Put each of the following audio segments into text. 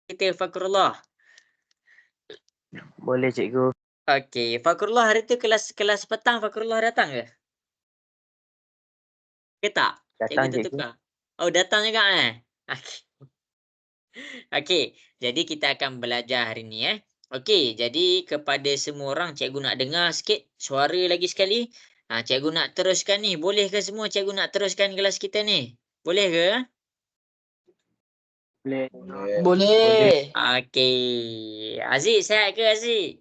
kita Fakrullah? Boleh cikgu. Okey, Fakrullah hari tu kelas petang Fakrullah datang ke? Ke tak? Cikgu Datang cikgu. tertukar. Oh, datang juga Okey. Okey, jadi kita akan belajar hari ni Okey, jadi kepada semua orang cikgu nak dengar sikit suara lagi sekali. Cikgu nak teruskan ni. Boleh ke semua cikgu nak teruskan kelas kita ni? Boleh ke? Boleh. Boleh. Okey. Aziz, sihat ke Aziz?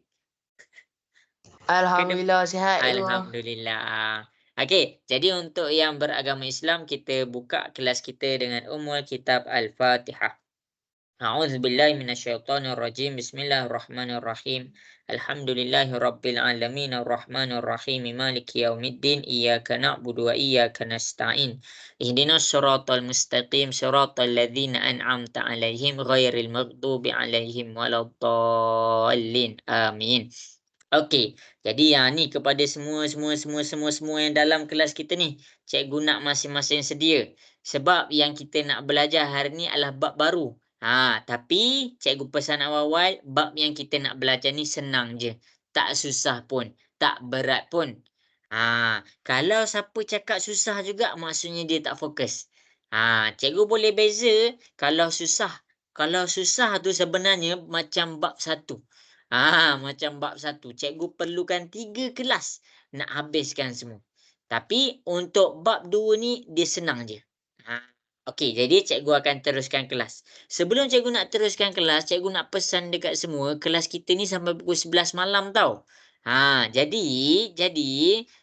Alhamdulillah sihat tu. Alhamdulillah. Okey, jadi untuk yang beragama Islam, kita buka kelas kita dengan Ummul Kitab Al-Fatihah. A'udzubillahi minasyaitonirrajim. Bismillahirrahmanirrahim. Alhamdulillahirabbil alamin arrahmanir rahim maliki yaumiddin iyyaka na'budu wa iyyaka nasta'in. Ihdinas siratal mustaqim siratal ladzina an'amta 'alaihim ghairil maghdubi 'alaihim waladdallin. Amin. Okey, jadi ni kepada semua yang dalam kelas kita ni, cikgu nak masing-masing sedia. Sebab yang kita nak belajar hari ni adalah bab baru. Tapi cikgu pesan awal-awal, bab yang kita nak belajar ni senang je. Tak susah pun, tak berat pun. Kalau siapa cakap susah juga, maksudnya dia tak fokus. Cikgu boleh beza kalau susah. Kalau susah tu sebenarnya macam bab 1. Macam bab 1. Cikgu perlukan 3 kelas nak habiskan semua. Tapi untuk bab 2 ni dia senang je. Okey, jadi cikgu akan teruskan kelas. Sebelum cikgu nak teruskan kelas, cikgu nak pesan dekat semua, kelas kita ni sampai pukul 11 malam tau. Jadi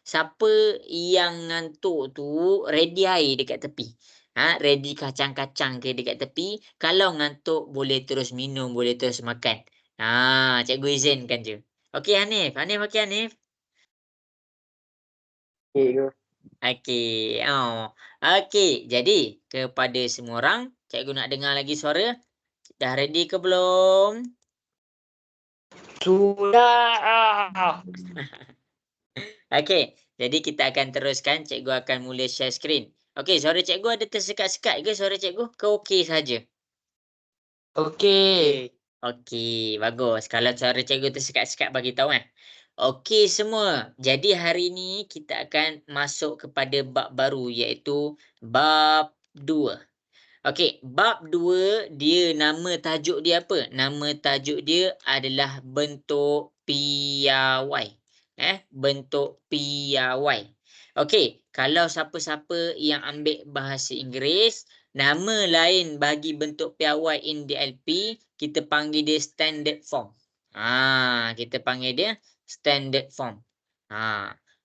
siapa yang ngantuk tu ready air dekat tepi. Ready kacang-kacang ke dekat tepi. Kalau ngantuk boleh terus minum, boleh terus makan. Cikgu izinkan je. Okey Hanif. Hanif okey Hanif? Cikgu. Okey. Okey, jadi kepada semua orang, cikgu nak dengar lagi suara. Dah ready ke belum? Sudah. Okey, jadi kita akan teruskan. Cikgu akan mula share screen. Okey, suara cikgu ada tersekat-sekat ke suara cikgu? Ke okey saja? Okey. Okey, bagus. Kalau suara cikgu tersekat-sekat bagi tahu Okey semua. Jadi hari ni kita akan masuk kepada bab baru iaitu bab 2. Okey, bab 2 dia nama tajuk dia apa? Nama tajuk dia adalah bentuk piawai. Bentuk piawai. Okey, kalau siapa-siapa yang ambil bahasa Inggeris, nama lain bagi bentuk piawai in DLP, kita panggil dia standard form. Kita panggil dia standard form.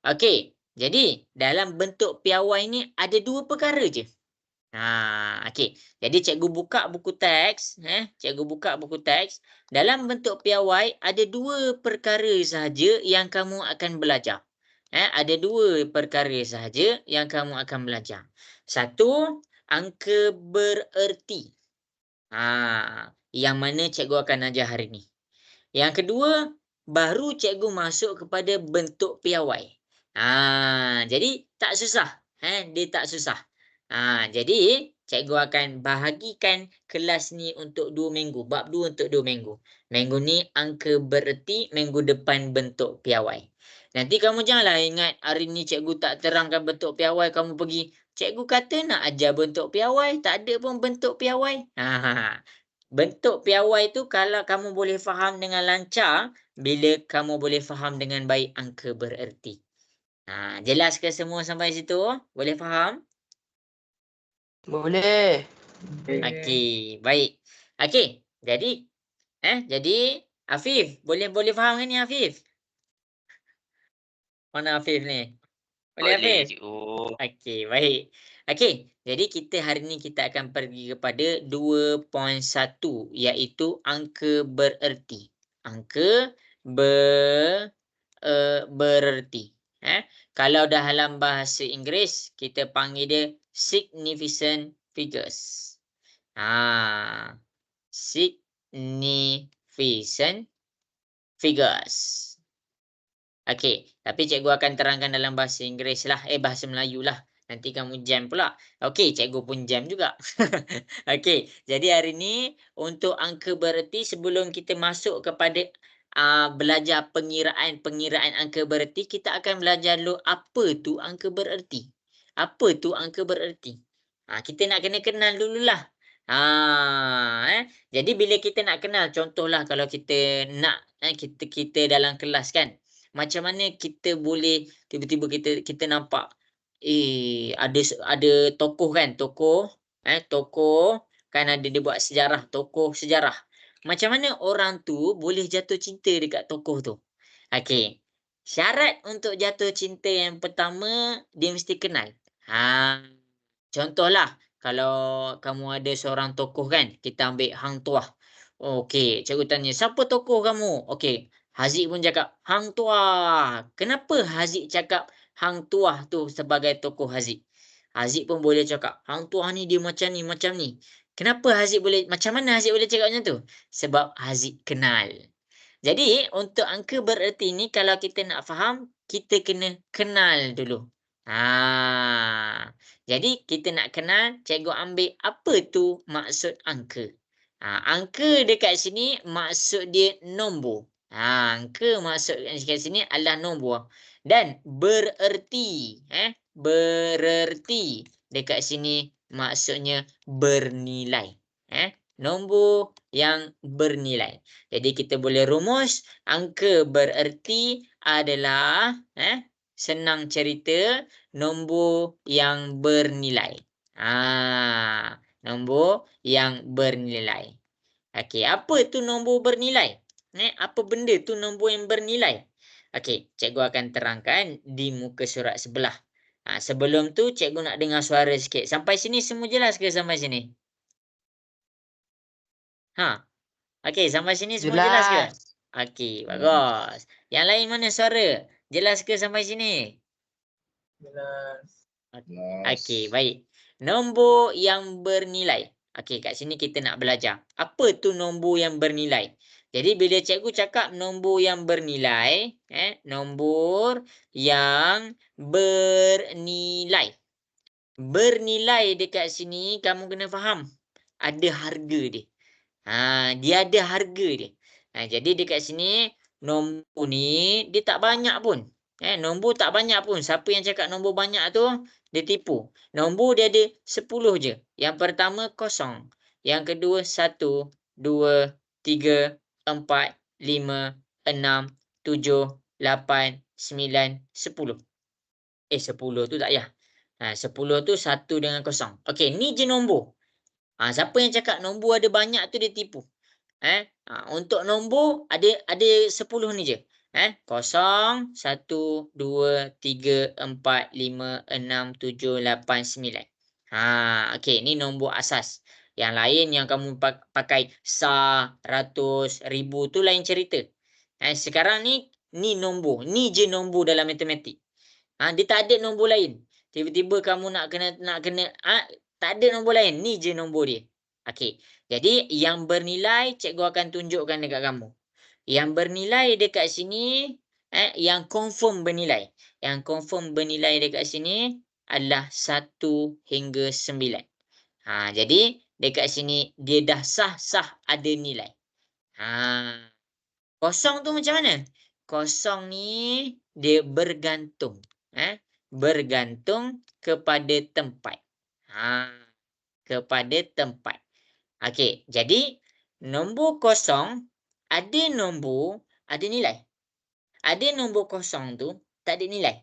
Okey, jadi dalam bentuk piawai ni ada 2 perkara je. Okey. Jadi cikgu buka buku teks, cikgu buka buku teks. Dalam bentuk piawai ada 2 perkara sahaja yang kamu akan belajar. Ada 2 perkara sahaja yang kamu akan belajar. 1, angka bererti. Yang mana cikgu akan ajar hari ni. Yang kedua, baru cikgu masuk kepada bentuk piawai. Jadi tak susah. Dia tak susah. Jadi cikgu akan bahagikan kelas ni untuk 2 minggu. Bab 2 untuk 2 minggu. Minggu ni angka bererti, minggu depan bentuk piawai. Nanti kamu janganlah ingat hari ni cikgu tak terangkan bentuk piawai, kamu pergi. Cikgu kata nak ajar bentuk piawai, tak ada pun bentuk piawai. Bentuk piawai tu kalau kamu boleh faham dengan lancar, bila kamu boleh faham dengan baik angka bererti. Jelas ke semua sampai situ? Boleh faham? Boleh. Okey, baik. Okey, jadi Afif, boleh faham ke ni Afif? Mana Afif ni? Boleh Afif? Okey, baik. Okey, jadi kita hari ni kita akan pergi kepada 2.1 iaitu angka bererti. Angka bererti. Kalau dalam bahasa Inggeris kita panggil dia significant figures. Significant figures. Okey, tapi cikgu akan terangkan dalam bahasa Inggeris lah, bahasa Melayu lah. Nanti kamu jam pula. Okey, cikgu pun jam juga. Okey, jadi hari ni untuk angka bererti sebelum kita masuk kepada belajar pengiraan angka bererti, kita akan belajar dulu apa tu angka bererti. Apa tu angka bererti? Kita nak kena kenal dululah. Jadi bila kita nak kenal, contohlah kalau kita nak kita dalam kelas kan. Macam mana kita boleh tiba-tiba kita nampak ada tokoh kan, tokoh kan ada dia buat sejarah, tokoh sejarah. Macam mana orang tu boleh jatuh cinta dekat tokoh tu? Okey. Syarat untuk jatuh cinta yang pertama dia mesti kenal. Contohlah kalau kamu ada seorang tokoh kan, kita ambil Hang Tuah. Okey, cikgu tanya, "Siapa tokoh kamu?" Okey, Haziq pun cakap, "Hang Tuah." Kenapa Haziq cakap Hang Tuah tu sebagai tokoh Haziq? Haziq pun boleh cakap, "Hang Tuah ni dia macam ni, macam ni." Kenapa Haziq boleh macam mana Haziq boleh cakap macam tu? Sebab Haziq kenal. Jadi untuk angka bererti ni kalau kita nak faham, kita kena kenal dulu. Jadi kita nak kenal, cikgu ambil apa tu maksud angka. Angka dekat sini maksud dia nombor. Angka maksud dekat sini adalah nombor. Dan bererti, bererti dekat sini maksudnya bernilai. Nombor yang bernilai. Jadi kita boleh rumus angka bererti adalah senang cerita nombor yang bernilai. Nombor yang bernilai. Okey, apa tu nombor bernilai? Apa benda tu nombor yang bernilai? Okey, cikgu akan terangkan di muka surat sebelah. Sebelum tu cikgu nak dengar suara sikit. Sampai sini semua jelas ke sampai sini? Okey, sampai sini semua jelas ke? Jelas. Okey, bagus. Yang lain mana suara? Jelas ke sampai sini? Jelas. Okey, baik. Nombor yang bernilai. Okey, kat sini kita nak belajar. Apa tu nombor yang bernilai? Jadi bila cikgu cakap nombor yang bernilai, nombor yang bernilai. Bernilai dekat sini kamu kena faham. Ada harga dia. Dia ada harga dia. Jadi dekat sini nombor ni dia tak banyak pun. Nombor tak banyak pun. Siapa yang cakap nombor banyak tu dia tipu. Nombor dia ada 10 je. Yang pertama kosong. Yang kedua 1, 2, 3, 4, 5, 6, 7, 8, 9, 10. 10 tu tak payah. 10 tu 1 dengan kosong. Okey, ni je nombor. Siapa yang cakap nombor ada banyak tu dia tipu. Untuk nombor ada 10 ni je. 0, 1, 2, 3, 4, 5, 6, 7, 8, 9. Okey, ni nombor asas. Yang lain yang kamu pakai ratus, ribu tu lain cerita. Sekarang ni nombor. Ni je nombor dalam matematik. Dia tak ada nombor lain. Tiba-tiba kamu nak kena tak ada nombor lain. Ni je nombor dia. Okey. Jadi yang bernilai cikgu akan tunjukkan dekat kamu. Yang bernilai dekat sini yang confirm bernilai. Yang confirm bernilai dekat sini adalah 1 hingga 9. Jadi dekat sini dia dah sah ada nilai. Kosong tu macam mana? Kosong ni dia bergantung. Bergantung kepada tempat. Kepada tempat. Okey, jadi nombor kosong ada nombor, ada nilai. Ada nombor kosong tu tak ada nilai.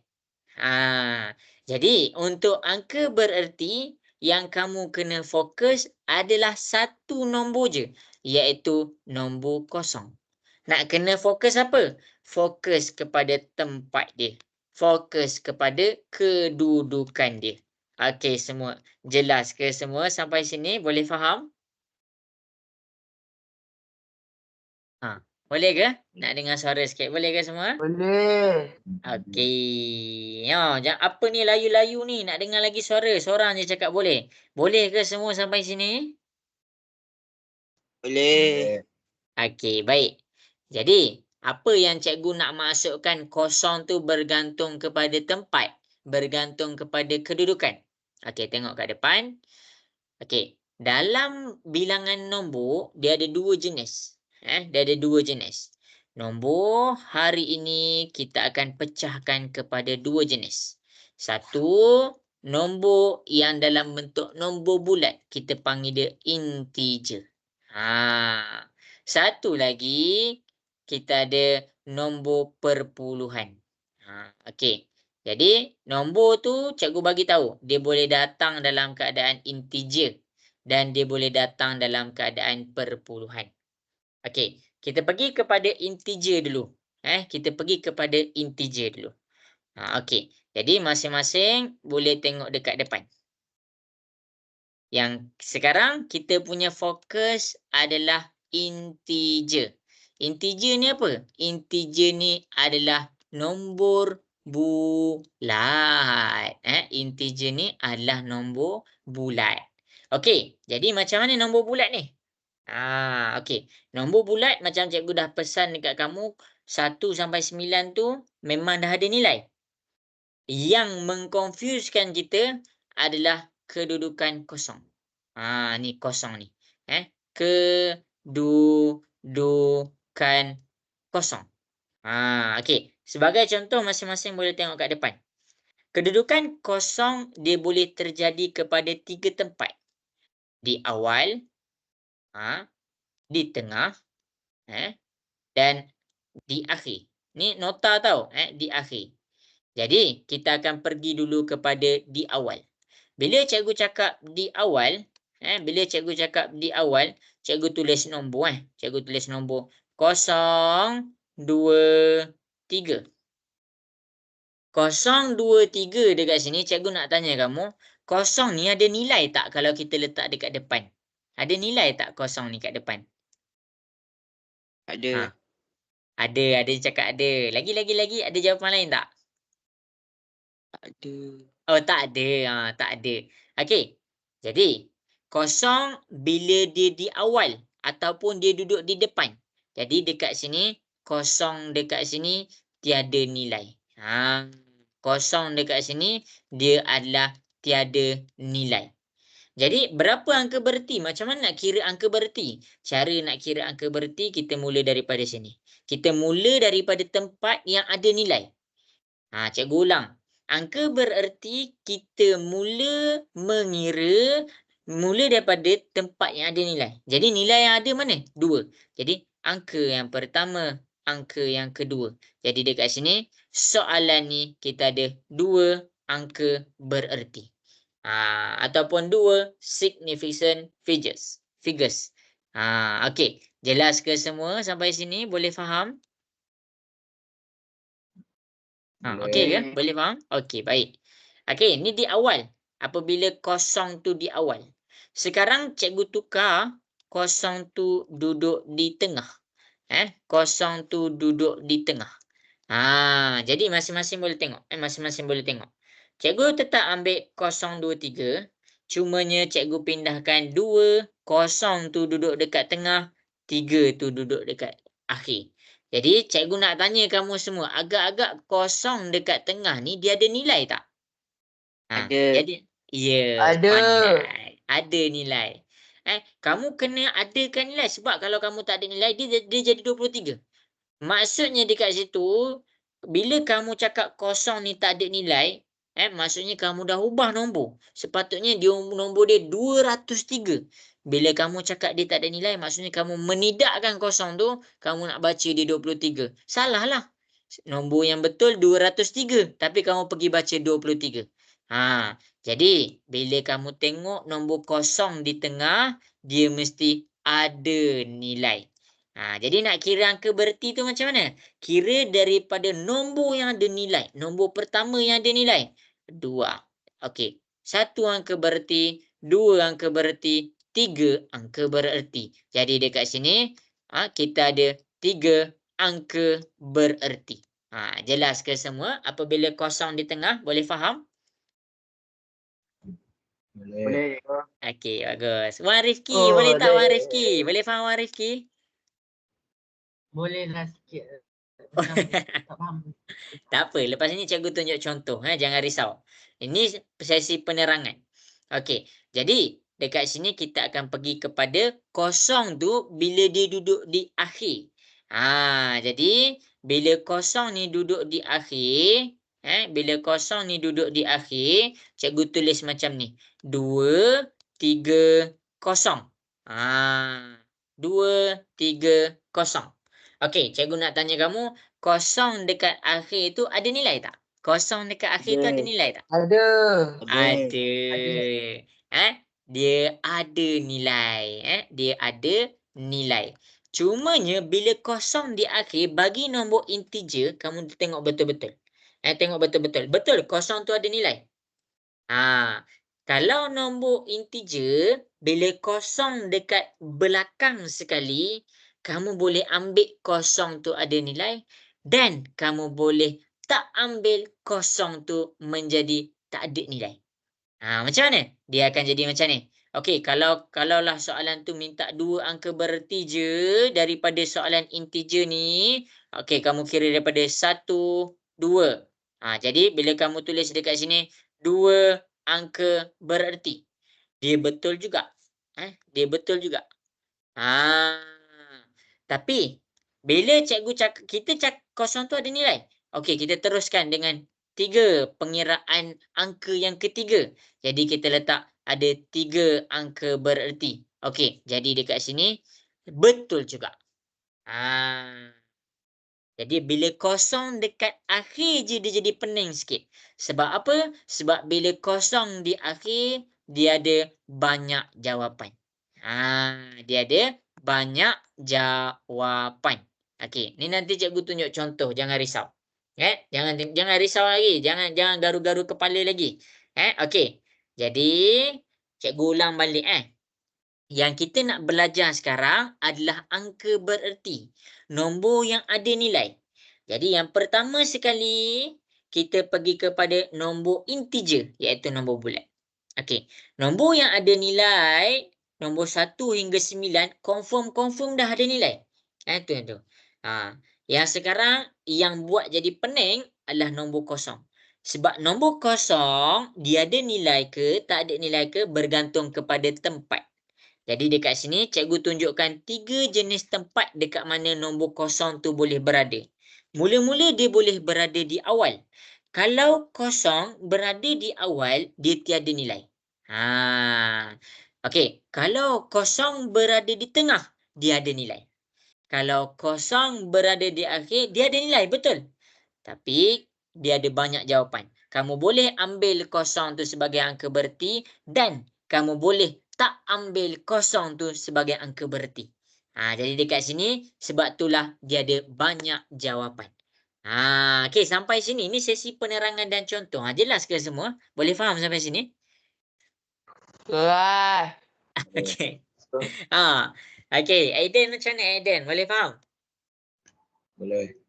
Jadi untuk angka bererti yang kamu kena fokus adalah satu nombor je, iaitu nombor kosong. Nak kena fokus apa? Fokus kepada tempat dia. Fokus kepada kedudukan dia. Okey, semua jelas ke semua sampai sini? Boleh faham? Boleh ke? Nak dengar suara sikit. Boleh ke semua? Boleh. Okey. Apa ni layu-layu ni? Nak dengar lagi suara. Seorang je cakap boleh. Boleh ke semua sampai sini? Boleh. Okey, baik. Jadi, apa yang cikgu nak masukkan kosong tu bergantung kepada tempat? bergantung kepada kedudukan. Okey, tengok kat depan. Okey, dalam bilangan nombor dia ada dua jenis. Dia ada dua jenis. Nombor hari ini kita akan pecahkan kepada dua jenis. Satu, nombor yang dalam bentuk nombor bulat, kita panggil dia integer. Satu lagi kita ada nombor perpuluhan. Okey. Jadi nombor tu cikgu bagi tahu dia boleh datang dalam keadaan integer dan dia boleh datang dalam keadaan perpuluhan. Okey, kita pergi kepada integer dulu. Kita pergi kepada integer dulu. Okey. Jadi masing-masing boleh tengok dekat depan. Yang sekarang kita punya fokus adalah integer. Integer ni apa? Integer ni adalah nombor bulat. Integer ni adalah nombor bulat. Okey, jadi macam mana nombor bulat ni? Okey. Nombor bulat macam cikgu dah pesan dekat kamu 1 sampai 9 tu memang dah ada nilai. Yang mengkonfuskan kita adalah kedudukan kosong. Ni kosong ni. Kedudukan kosong. Okey. Sebagai contoh masing-masing boleh tengok kat depan. Kedudukan kosong dia boleh terjadi kepada 3 tempat. Di awal, di tengah, dan di akhir. Ni nota tau, di akhir. Jadi, kita akan pergi dulu kepada di awal. Bila cikgu cakap di awal, cikgu tulis nombor. Cikgu tulis nombor 0, 2, 3. 0, 2, 3 dekat sini, cikgu nak tanya kamu, 0 ni ada nilai tak kalau kita letak dekat depan? Ada nilai tak 0 ni kat depan? Ada. Ada cakap ada. Lagi, ada jawapan lain tak? Ada. Oh, tak ada. Tak ada. Okey. Jadi, 0 bila dia di awal ataupun dia duduk di depan. Jadi, dekat sini, 0 dekat sini tiada nilai. 0 dekat sini dia adalah tiada nilai. Jadi, berapa angka bererti? Macam mana nak kira angka bererti? Cara nak kira angka bererti, kita mula daripada sini. Kita mula daripada tempat yang ada nilai. Cikgu ulang. Angka bererti kita mula mengira mula daripada tempat yang ada nilai. Jadi nilai yang ada mana? 2. Jadi angka yang pertama, angka yang kedua. Jadi dekat sini soalan ni kita ada 2 angka bererti. Ataupun 2 significant figures. Okey. Jelas ke semua sampai sini? Boleh faham? Okey ke? Boleh faham? Okey, baik. Okey, ni di awal. Apabila 0 tu di awal. Sekarang cikgu tukar 0 tu duduk di tengah. 0 tu duduk di tengah. Jadi masing-masing boleh tengok. Cikgu tetap ambil 0, 2, 3. Cumanya cikgu pindahkan 2, 0 tu duduk dekat tengah, 3 tu duduk dekat akhir. Jadi, cikgu nak tanya kamu semua, agak-agak 0 dekat tengah ni dia ada nilai tak? Ada. Ya, Ada. pandai. Ada nilai. Kamu kena adakan nilai sebab kalau kamu tak ada nilai dia jadi 23. Maksudnya dekat situ bila kamu cakap 0 ni tak ada nilai, maksudnya kamu dah ubah nombor. Sepatutnya nombor dia 203. Bila kamu cakap dia tak ada nilai, maksudnya kamu menidakkan 0 tu, kamu nak baca dia 23. Salah lah. Nombor yang betul 203, tapi kamu pergi baca 23. Jadi bila kamu tengok nombor 0 di tengah, dia mesti ada nilai. Jadi nak kira angka bererti tu macam mana? Kira daripada nombor yang ada nilai. Nombor pertama yang ada nilai. 2. Okey. 1 angka bererti, 2 angka bererti, 3 angka bererti. Jadi dekat sini kita ada 3 angka bererti. Jelas ke semua? Apabila 0 di tengah, boleh faham? Boleh. Okey, bagus. Wan Rifki, boleh tak Wan Rifki? Boleh faham Wan Rifki? Boleh lah sikit. Tak faham. Tak apa, lepas ni cikgu tunjuk contoh. Jangan risau. Ini sesi penerangan. Okey, jadi dekat sini kita akan pergi kepada kosong tu bila dia duduk di akhir. Jadi bila kosong ni duduk di akhir, bila kosong ni duduk di akhir, cikgu tulis macam ni. 2, 3, 0. 2, 3, 0. Okey, cikgu nak tanya kamu, kosong dekat akhir tu ada nilai tak? Kosong dekat akhir tu ada nilai tak? Ada. Ada. Dia ada nilai. Dia ada nilai. Cumanya bila kosong di akhir, bagi nombor integer, kamu tengok betul-betul. Tengok betul-betul. Betul, kosong tu ada nilai. Kalau nombor integer, bila kosong dekat belakang sekali, kamu boleh ambil kosong tu ada nilai dan kamu boleh tak ambil kosong tu menjadi tak ada nilai. Macam mana? Dia akan jadi macam ni. Okey, kalaulah soalan tu minta 2 angka bererti je daripada soalan integer ni, okey, kamu kira daripada 1, 2. Jadi bila kamu tulis dekat sini 2 angka bererti. Dia betul juga. Dia betul juga. Tapi bila cikgu cakap kita kosong tu ada nilai. Okey, kita teruskan dengan 3 pengiraan angka yang ketiga. Jadi kita letak ada 3 angka bererti. Okey, jadi dekat sini betul juga. Jadi bila kosong dekat akhir je dia jadi pening sikit. Sebab apa? Sebab bila kosong di akhir dia ada banyak jawapan. Dia ada banyak jawapan. Okey, ni nanti cikgu tunjuk contoh, jangan risau. Jangan risau lagi, jangan garu-garu kepala lagi. Okey. Jadi cikgu ulang balik Yang kita nak belajar sekarang adalah angka bererti. Nombor yang ada nilai. Jadi yang pertama sekali kita pergi kepada nombor integer iaitu nombor bulat. Okey, nombor yang ada nilai nombor 1 hingga 9 confirm dah ada nilai. Tu. Yang sekarang yang buat jadi pening adalah nombor kosong. Sebab nombor kosong dia ada nilai ke tak ada nilai ke bergantung kepada tempat. Jadi dekat sini cikgu tunjukkan 3 jenis tempat dekat mana nombor kosong tu boleh berada. Mula-mula dia boleh berada di awal. Kalau kosong berada di awal, dia tiada nilai. Okey, kalau kosong berada di tengah, dia ada nilai. Kalau kosong berada di akhir, dia ada nilai, betul. Tapi dia ada banyak jawapan. Kamu boleh ambil kosong tu sebagai angka bererti dan kamu boleh tak ambil kosong tu sebagai angka bererti. Jadi dekat sini sebab itulah dia ada banyak jawapan. Okey, sampai sini ni sesi penerangan dan contoh. Jelas ke semua? Boleh faham sampai sini? Wah. Okey. Okey, Aiden macam mana Aiden? Boleh faham? Boleh.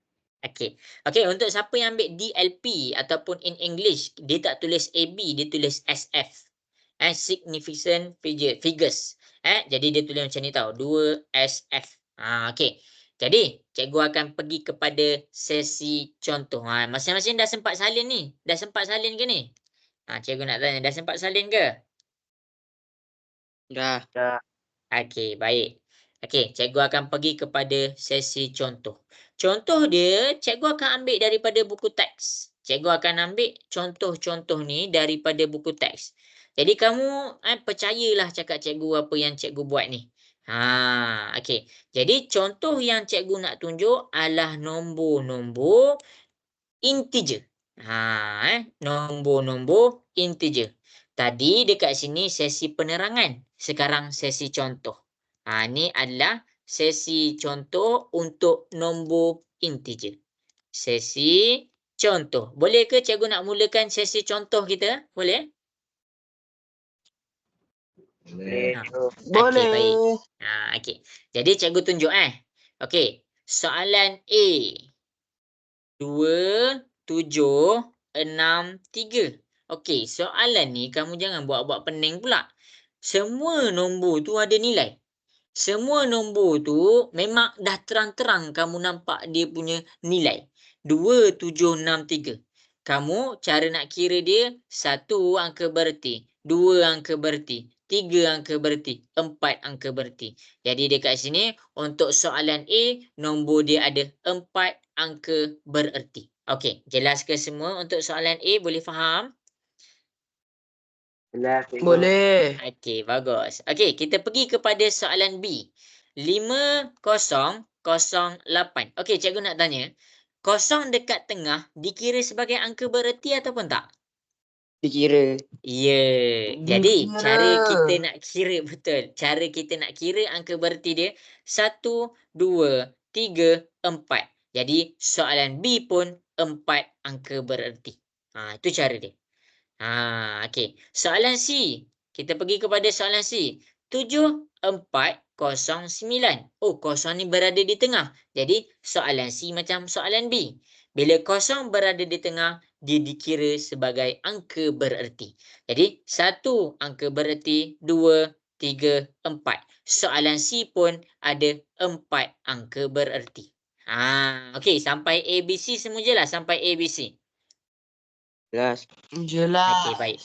Okey, untuk siapa yang ambil DLP ataupun in English, dia tak tulis AB, dia tulis SF. Significant figures. Jadi dia tulis macam ni tau, 2SF. Okey. Jadi, cikgu akan pergi kepada sesi contoh. Masing-masing dah sempat salin ni? Dah sempat salin ke ni? Cikgu nak tanya, dah sempat salin ke? Dah. Okey, baik. Okey, cikgu akan pergi kepada sesi contoh. Contoh dia, cikgu akan ambil daripada buku teks. Cikgu akan ambil contoh-contoh ni daripada buku teks. Jadi kamu percayalah cakap cikgu apa yang cikgu buat ni. Okey. Jadi contoh yang cikgu nak tunjuk adalah nombor-nombor integer. Nombor-nombor integer. Tadi dekat sini sesi penerangan. Sekarang sesi contoh. Ini adalah sesi contoh untuk nombor integer. Sesi contoh. Boleh ke cikgu nak mulakan sesi contoh kita? Boleh? Boleh. Boleh. Okey, baik. Okey. Jadi cikgu tunjuk Okey. Soalan A. 2, 7, 6, 3. Okey, soalan ni kamu jangan buat-buat pening pula. Semua nombor tu ada nilai. Semua nombor tu memang dah terang-terang kamu nampak dia punya nilai. 2763. Kamu cara nak kira dia 1 angka bererti, 2 angka bererti, 3 angka bererti, 4 angka bererti. Jadi dekat sini untuk soalan A, nombor dia ada 4 angka bererti. Okey, jelas ke semua untuk soalan A? Boleh faham? Boleh. Okey, bagus. Okey, kita pergi kepada soalan B. 5008. Okey, cikgu nak tanya. Kosong dekat tengah dikira sebagai angka bererti ataupun tak? Dikira. Ya. Jadi, Dikira. cara kita nak kira betul. Cara kita nak kira angka bererti dia 1, 2, 3, 4. Jadi, soalan B pun 4 angka bererti. Itu cara dia. Okey. Soalan C. Kita pergi kepada soalan C. 7409. Oh, kosong ni berada di tengah. Jadi, soalan C macam soalan B. Bila kosong berada di tengah, dia dikira sebagai angka bererti. Jadi, 1 angka bererti, 2, 3, 4. Soalan C pun ada 4 angka bererti. Okey, sampai ABC semua jelas? Sampai ABC. Jelas. Jelas. Okey, baik.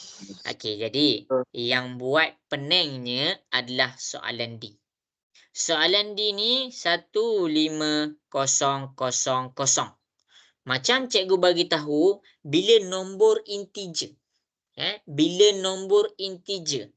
Okey, jadi yang buat peningnya adalah soalan D. Soalan D ni 15000. Macam cikgu bagi tahu bila nombor integer. Bila nombor integer.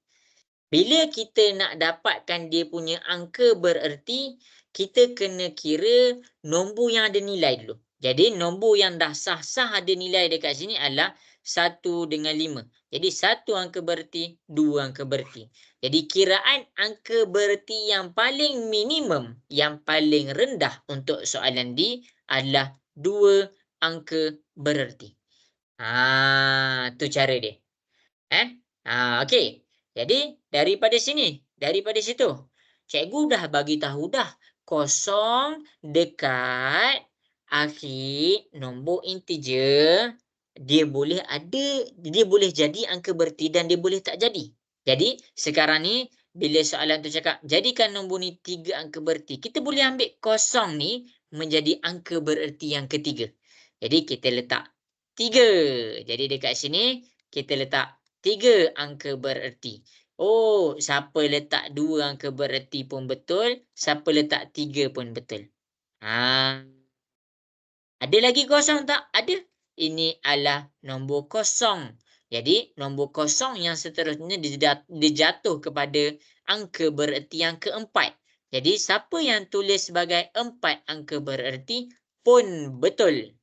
Bila kita nak dapatkan dia punya angka bererti, kita kena kira nombor yang ada nilai dulu. Jadi nombor yang dah sah-sah ada nilai dekat sini adalah 1 dengan 5. Jadi 1 angka bererti, 2 angka bererti. Jadi kiraan angka bererti yang paling minimum, yang paling rendah untuk soalan D adalah 2 angka bererti. Tu cara dia. Okey. Jadi daripada sini, daripada situ, cikgu dah bagi tahu dah kosong dekat akhir nombor integer dia boleh jadi angka bererti dan dia boleh tak jadi. Jadi sekarang ni bila soalan tu cakap jadikan nombor ni 3 angka bererti, kita boleh ambil kosong ni menjadi angka bererti yang ketiga. Jadi kita letak 3. Jadi dekat sini kita letak 3 angka bererti. Oh, siapa letak 2 angka bererti pun betul, siapa letak 3 pun betul. Ada lagi kosong tak? Ada. Ini adalah nombor kosong. Jadi, nombor kosong yang seterusnya dijatuh kepada angka bererti yang keempat. Jadi, siapa yang tulis sebagai 4 angka bererti pun betul.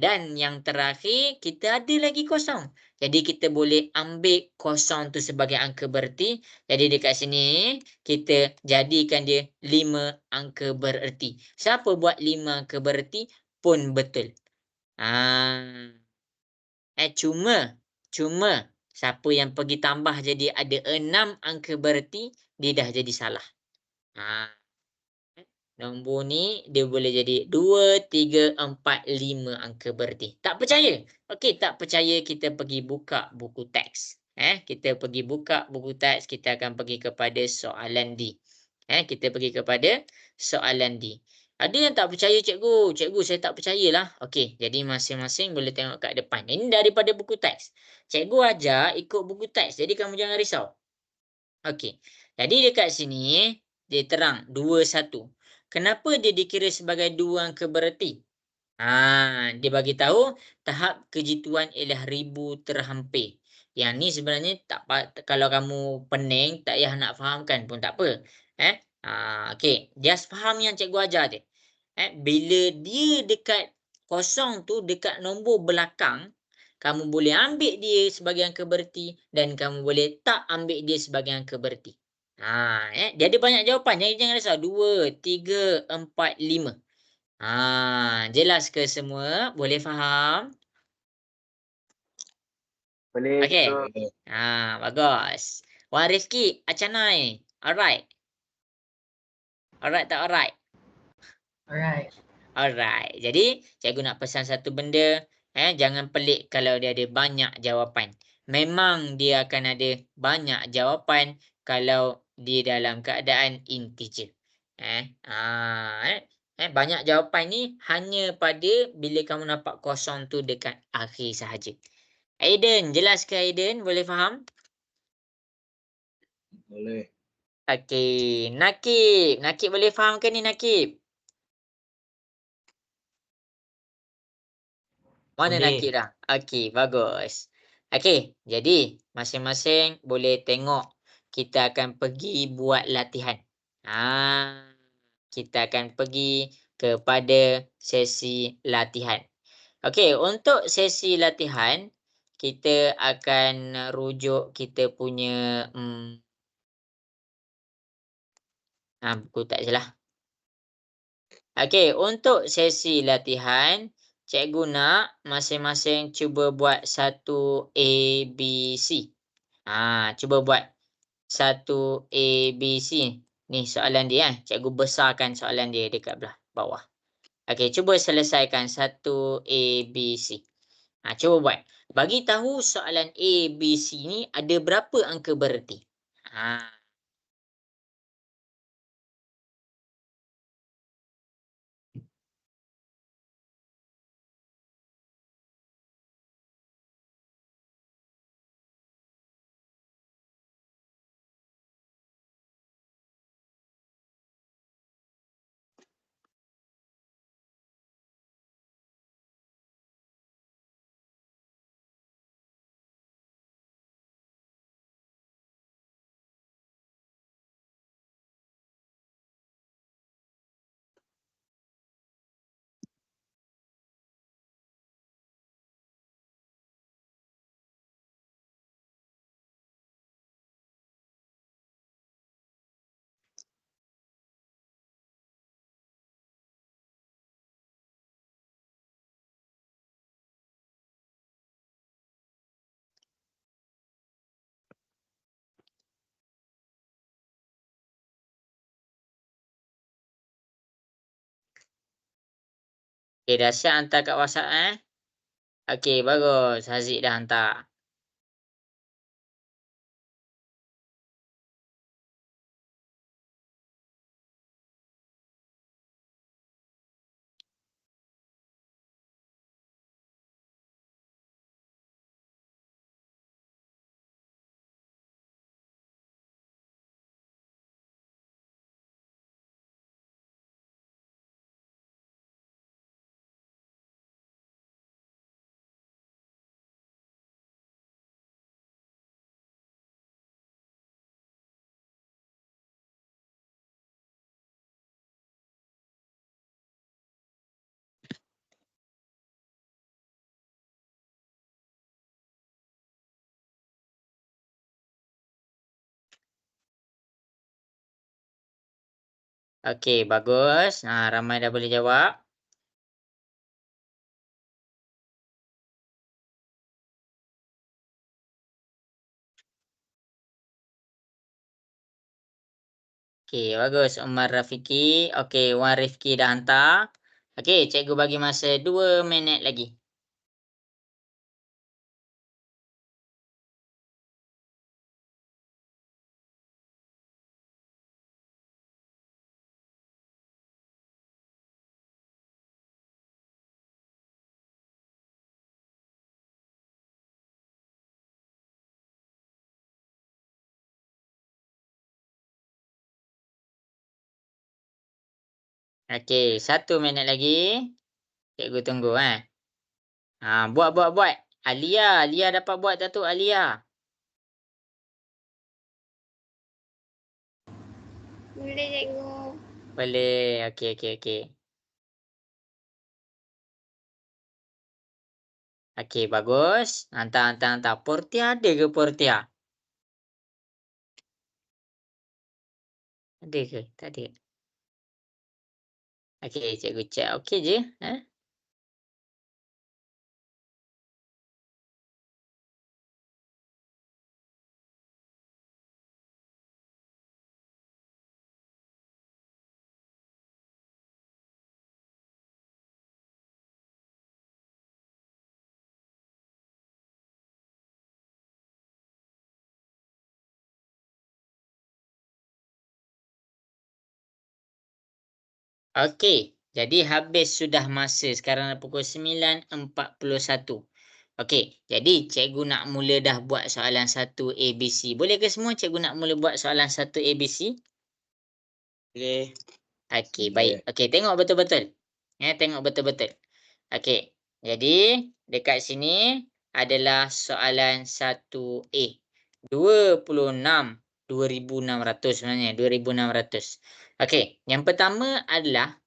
Dan yang terakhir, kita ada lagi kosong. Jadi, kita boleh ambil kosong tu sebagai angka bererti. Jadi, dekat sini, kita jadikan dia 5 angka bererti. Siapa buat 5 angka bererti pun betul. Cuma, siapa yang pergi tambah jadi ada 6 angka bererti, dia dah jadi salah. Nombor ni dia boleh jadi 2, 3, 4, 5 angka bererti. Tak percaya? Okey, tak percaya kita pergi buka buku teks. Kita pergi buka buku teks, kita akan pergi kepada soalan D. Kita pergi kepada soalan D. Ada yang tak percaya cikgu? Cikgu, saya tak percayalah. Okey, jadi masing-masing boleh tengok kat depan. Ini daripada buku teks. Cikgu ajar ikut buku teks. Jadi kamu jangan risau. Okey. Jadi dekat sini dia terang 21. Kenapa dia dikira sebagai 2 angka bererti? Dia bagi tahu tahap kejituan ialah ribu terhampir. Yang ni sebenarnya kalau kamu pening tak payah nak fahamkan pun tak apa. Okey, just faham yang cikgu ajar je. Bila dia dekat kosong tu dekat nombor belakang, kamu boleh ambil dia sebagai angka bererti dan kamu boleh tak ambil dia sebagai angka bererti. Dia ada banyak jawapan. Jadi jangan risau. 2, 3, 4, 5. Jelas ke semua? Boleh faham? Boleh. Okey. Bagus. Wan Rizky, Acanai. Alright. Alright tak alright? Alright. Alright. Jadi, cikgu nak pesan satu benda. Jangan pelik kalau dia ada banyak jawapan. Memang dia akan ada banyak jawapan kalau di dalam keadaan integer. Banyak jawapan ni hanya pada bila kamu nampak kosong tu dekat akhir sahaja. Aiden, jelas ke Aiden? Boleh faham? Boleh. Okey, Nakib. Nakib boleh faham ke ni Nakib? Mana Boleh. Nakib dah? Okey, bagus. Okey, jadi masing-masing boleh tengok. Kita akan pergi buat latihan. Kita akan pergi kepada sesi latihan. Okey, untuk sesi latihan, kita akan rujuk kita punya buku tak salah. Okey, untuk sesi latihan, cikgu nak masing-masing cuba buat satu ABC. Cuba buat satu ABC. Ni soalan dia. Cikgu besarkan soalan dia dekat belah bawah. Okey, cuba selesaikan satu ABC. Cuba buat. Bagi tahu soalan ABC ni ada berapa angka bererti. Okey, dah siap hantar kat WhatsApp Okey, bagus. Haziq dah hantar. Okey, bagus. Ramai dah boleh jawab. Okey, bagus. Umar Rafiki. Okey, Wan Rifki dah hantar. Okey, cikgu bagi masa 2 minit lagi. Okey, 1 minit lagi. Cikgu tunggu buat. Alia dapat buat tak tu Alia? Boleh cikgu. Boleh. Okey. Okey, bagus. Hantar. Portia ada ke Portia? Ada ke? Tak ada. Okey, cikgu cek. Okey je. Okey, jadi habis sudah masa. Sekarang dah pukul 9.41. Okey, jadi cikgu nak mula dah buat soalan 1 ABC. Boleh ke semua cikgu nak mula buat soalan 1 ABC? Boleh. Okey, Boleh. baik. Okey, tengok betul-betul. Tengok betul-betul. Okey, jadi dekat sini adalah soalan 1A. 2,600 sebenarnya. 2,600. Okey, yang pertama adalah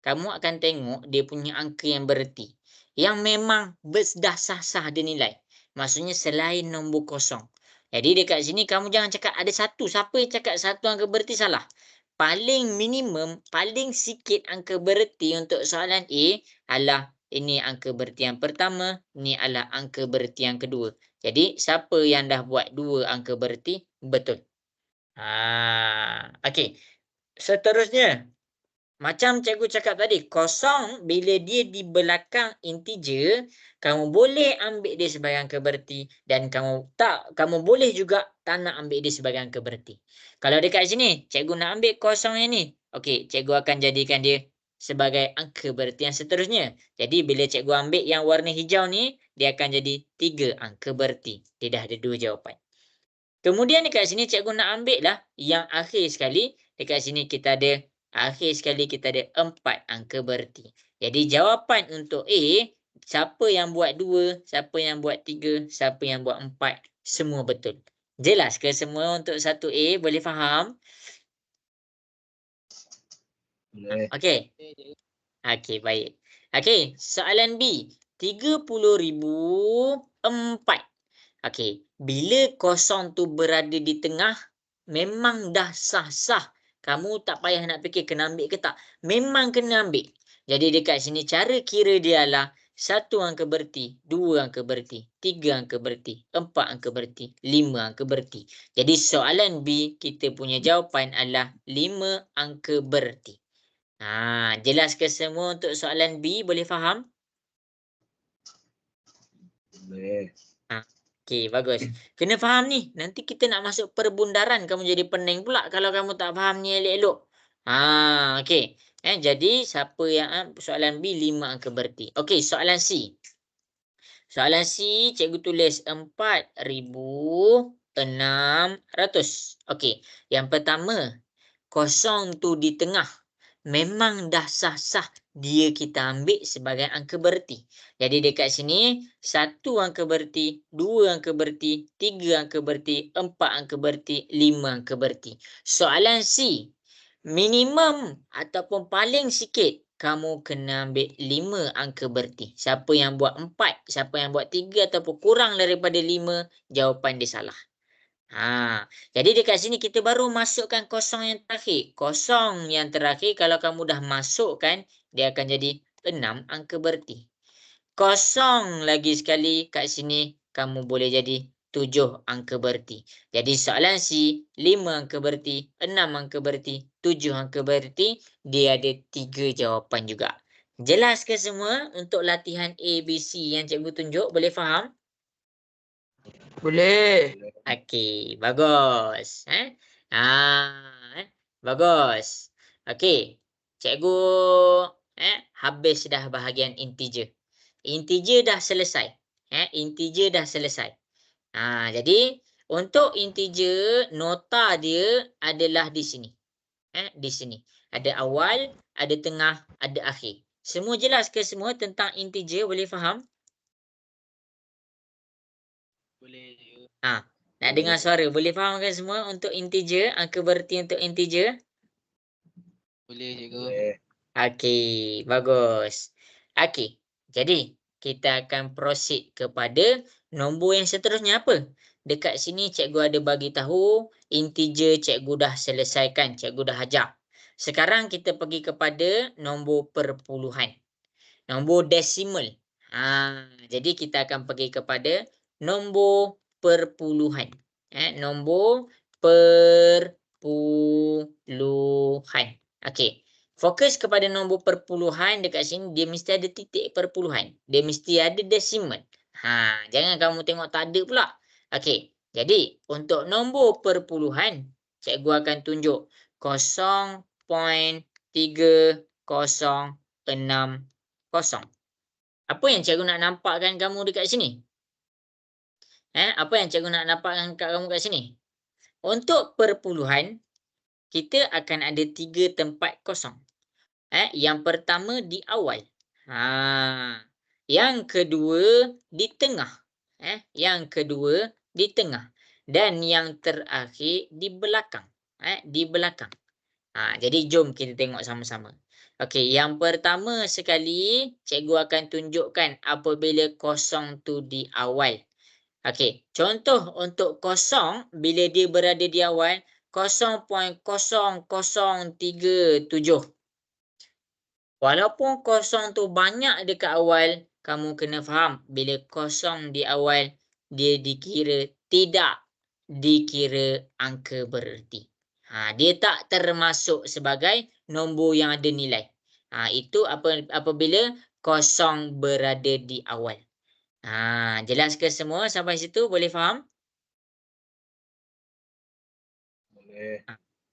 kamu akan tengok dia punya angka yang bererti. Yang memang dah sah-sah dia nilai. Maksudnya selain nombor kosong. Jadi dekat sini kamu jangan cakap ada satu. Siapa yang cakap satu angka bererti salah. Paling minimum, paling sikit angka bererti untuk soalan A adalah ini angka bererti yang pertama, ini adalah angka bererti yang kedua. Jadi siapa yang dah buat dua angka bererti? Betul. Okey. Seterusnya, macam cikgu cakap tadi, kosong bila dia di belakang integer, kamu boleh ambil dia sebagai angka bererti dan kamu boleh juga tak nak ambil dia sebagai angka bererti. Kalau dekat sini, cikgu nak ambil kosong yang ni. Okey, cikgu akan jadikan dia sebagai angka bererti yang seterusnya. Jadi bila cikgu ambil yang warna hijau ni, dia akan jadi 3 angka bererti. Dia dah ada 2 jawapan. Kemudian dekat sini cikgu nak ambil lah yang akhir sekali. Dekat sini kita ada akhir sekali kita ada 4 angka bererti. Jadi jawapan untuk A, siapa yang buat 2, siapa yang buat 3, siapa yang buat 4, semua betul. Jelas ke semua untuk 1A? Boleh faham? Boleh. Okey. Okey, baik. Okey, soalan B. 30,004. Okey, bila kosong tu berada di tengah, memang dah sah-sah. Kamu tak payah nak fikir kena ambil ke tak. Memang kena ambil. Jadi dekat sini cara kira dia adalah 1 angka bererti, 2 angka bererti, 3 angka bererti, 4 angka bererti, 5 angka bererti. Jadi soalan B, kita punya jawapan adalah 5 angka bererti. Jelas ke semua untuk soalan B? Boleh faham? Boleh. Okey, bagus. Kena faham ni. Nanti kita nak masuk perbundaran. Kamu jadi pening pula kalau kamu tak faham ni elok-elok. Okey. Jadi, siapa yang soalan B 5 angka bererti. Okey, soalan C. Soalan C, cikgu tulis 4,600. Okey, yang pertama, kosong tu di tengah. Memang dah sah-sah dia kita ambil sebagai angka bererti. Jadi dekat sini 1 angka bererti, 2 angka bererti, 3 angka bererti, 4 angka bererti, 5 angka bererti. Soalan C, minimum ataupun paling sikit kamu kena ambil 5 angka bererti. Siapa yang buat 4, siapa yang buat 3 ataupun kurang daripada 5, jawapan dia salah. Jadi dekat sini kita baru masukkan kosong yang terakhir. Kosong yang terakhir kalau kamu dah masukkan, dia akan jadi 6 angka bererti. Kosong lagi sekali kat sini, kamu boleh jadi 7 angka bererti. Jadi soalan C, 5 angka bererti, 6 angka bererti, 7 angka bererti, dia ada 3 jawapan juga. Jelas ke semua untuk latihan ABC yang cikgu tunjuk? Boleh faham? Boleh. Okey, bagus. Bagus. Okey. Cikgu habis dah bahagian integer. Integer dah selesai. Integer dah selesai. Jadi untuk integer nota dia adalah di sini. Di sini. Ada awal, ada tengah, ada akhir. Semua jelas ke semua tentang integer? Boleh faham? Boleh. Nak dengar suara. Boleh faham kan semua untuk integer? Angka bererti untuk integer? Boleh cikgu. Boleh. Okey, bagus. Okey, jadi kita akan proceed kepada nombor yang seterusnya apa? Dekat sini cikgu ada bagi tahu integer cikgu dah selesaikan, cikgu dah ajar. Sekarang kita pergi kepada nombor perpuluhan. Nombor desimal. Jadi kita akan pergi kepada nombor perpuluhan. Nombor perpuluhan. Okey. Fokus kepada nombor perpuluhan dekat sini, dia mesti ada titik perpuluhan. Dia mesti ada desimal. Jangan kamu tengok tak ada pula. Okey. Jadi, untuk nombor perpuluhan, cikgu akan tunjuk 0.30 0.060. Apa yang cikgu nak nampakkan kamu dekat sini? Apa yang cikgu nak nampakkan kat kamu kat sini? Untuk perpuluhan, kita akan ada 3 tempat kosong. Yang pertama di awal. Yang kedua di tengah. Yang kedua di tengah. Dan yang terakhir di belakang. Di belakang. Jadi jom kita tengok sama-sama. Okey, yang pertama sekali cikgu akan tunjukkan apabila kosong tu di awal. Okey, contoh untuk kosong bila dia berada di awal 0.0037. Walaupun kosong tu banyak dekat awal, kamu kena faham bila kosong di awal dia dikira tidak dikira angka bererti. Dia tak termasuk sebagai nombor yang ada nilai. Itu apabila kosong berada di awal. Jelas ke semua sampai situ? Boleh faham? Boleh.